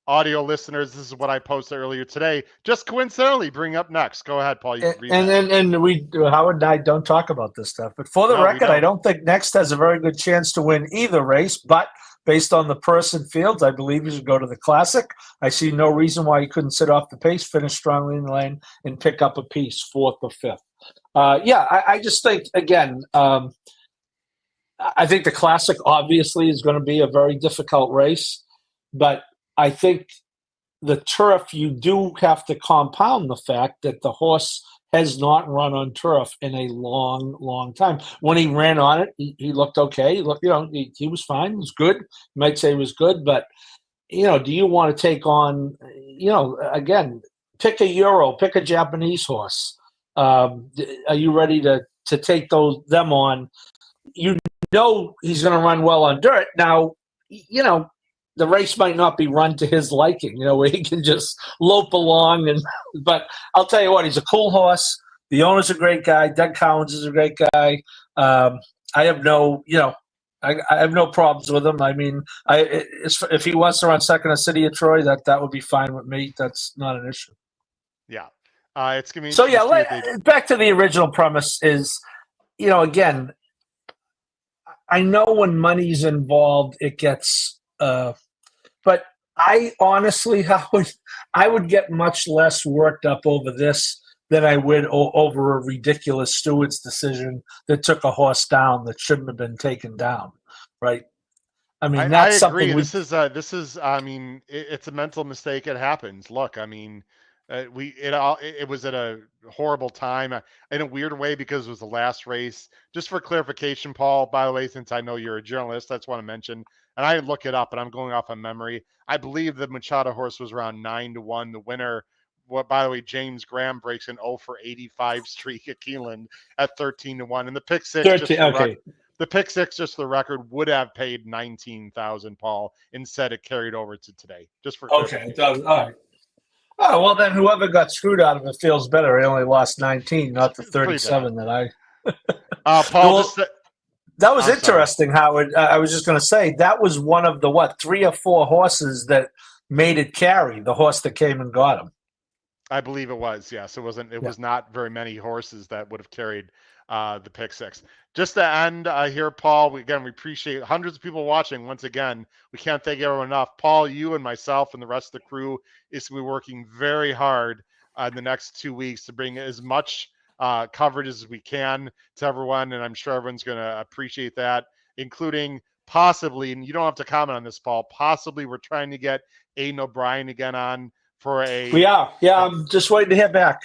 audio listeners? This is what I posted earlier today. Just coincidentally, bring up next. Go ahead, Paul. You can read and we Howard and I don't talk about this stuff. But for the record, I don't think Next has a very good chance to win either race. But based on the purse and fields, I believe he should go to the Classic. I see no reason why he couldn't sit off the pace, finish strongly in the lane, and pick up a piece, 4th or 5th. I just think, again, I think the Classic obviously is going to be a very difficult race, but I think the turf, you do have to compound the fact that the horse has not run on turf in a long, long time. When he ran on it, he looked okay. He looked, he was fine. He was good. You might say he was good, but do you want to take on, again, pick a Euro, pick a Japanese horse. Are you ready to take them on? He's going to run well on dirt. Now, the race might not be run to his liking, where he can just lope along. But I'll tell you what, he's a cool horse. The owner's a great guy. Doug Collins is a great guy. I have no, I have no problems with him. I mean, if he wants to run second in City of Troy, that would be fine with me. That's not an issue. Yeah. It's going to be so. Yeah, back to the original premise is, again, I know when money's involved, it gets. But I honestly, I would get much less worked up over this than I would over a ridiculous steward's decision that took a horse down that shouldn't have been taken down, right? I mean, that's I agree. Something this is. I mean, it's a mental mistake. It happens. Look, I mean, it was at a horrible time in a weird way because it was the last race. Just for clarification, Paul, by the way, since I know you're a journalist, I just want to mention, and I look it up, and I'm going off on memory. I believe the Machado horse was around 9-1. The winner, by the way, James Graham breaks an 0 for 85 streak at Keeneland at 13-1, and the pick six. 13, okay. The pick six, just for the record, would have paid 19,000, Paul. Instead, it carried over to today. Just for okay, it does. All right. Oh, well, then whoever got screwed out of it feels better. He only lost 19, not the 37 that I. Paul, well, that was interesting, Howard. I was just going to say that was one of the 3 or 4 horses that made it carry. The horse that came and got him. I believe it was. Yes, it wasn't. It was not very many horses that would have carried the pick six. Just to end here, Paul, we appreciate hundreds of people watching. Once again, we can't thank everyone enough. Paul, you and myself and the rest of the crew is to be working very hard in the next 2 weeks to bring as much coverage as we can to everyone, and I'm sure everyone's going to appreciate that, including possibly, and you don't have to comment on this, Paul, possibly we're trying to get Aiden O'Brien again on for a... We are. Yeah, I'm just waiting to hear back.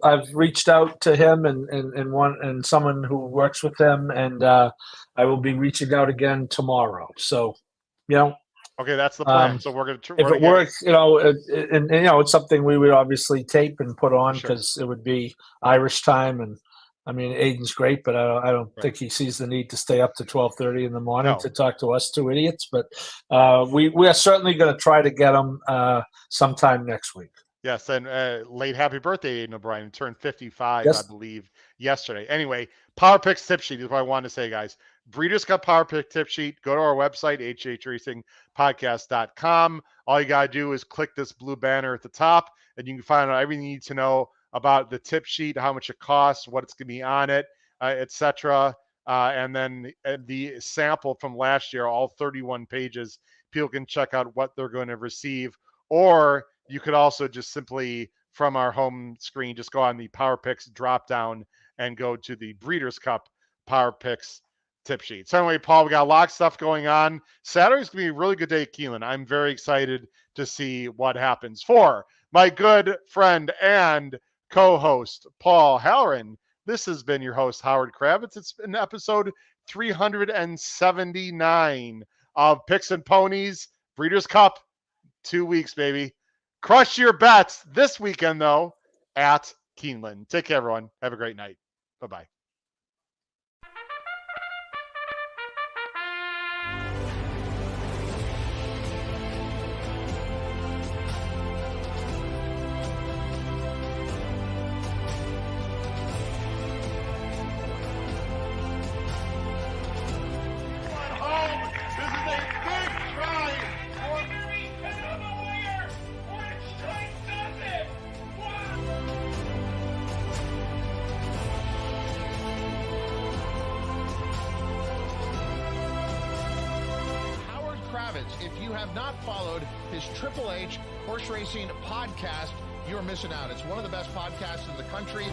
I've reached out to him and someone who works with him, and I will be reaching out again tomorrow. So, Okay, that's the plan. So we're going to... If it works, and it's something we would obviously tape and put on because it would be Irish time. And I mean, Aiden's great, but I don't think he sees the need to stay up to 12:30 in the morning to talk to us two idiots. But we are certainly going to try to get him sometime next week. Yes, and late happy birthday, Aiden O'Brien. Turned 55, I believe, yesterday. Anyway, Power Picks tip sheet is what I wanted to say, guys. Breeders' Cup Power Pick tip sheet. Go to our website, hhracingpodcast.com. All you got to do is click this blue banner at the top, and you can find out everything you need to know about the tip sheet, how much it costs, what it's going to be on it, etc. And then the sample from last year, all 31 pages. People can check out what they're going to receive. Or you could also just simply, from our home screen, just go on the Power Picks drop down and go to the Breeders' Cup Power Picks tip sheet. So anyway, Paul, we got a lot of stuff going on. Saturday's going to be a really good day at Keeneland. I'm very excited to see what happens. For my good friend and co-host, Paul Halloran, this has been your host, Howard Kravitz. It's been episode 379 of Picks and Ponies, Breeders' Cup, 2 weeks, baby. Crush your bets this weekend, though, at Keeneland. Take care, everyone. Have a great night. Bye-bye. If you have not followed his Triple H Horse Racing podcast, you're missing out. It's one of the best podcasts in the country.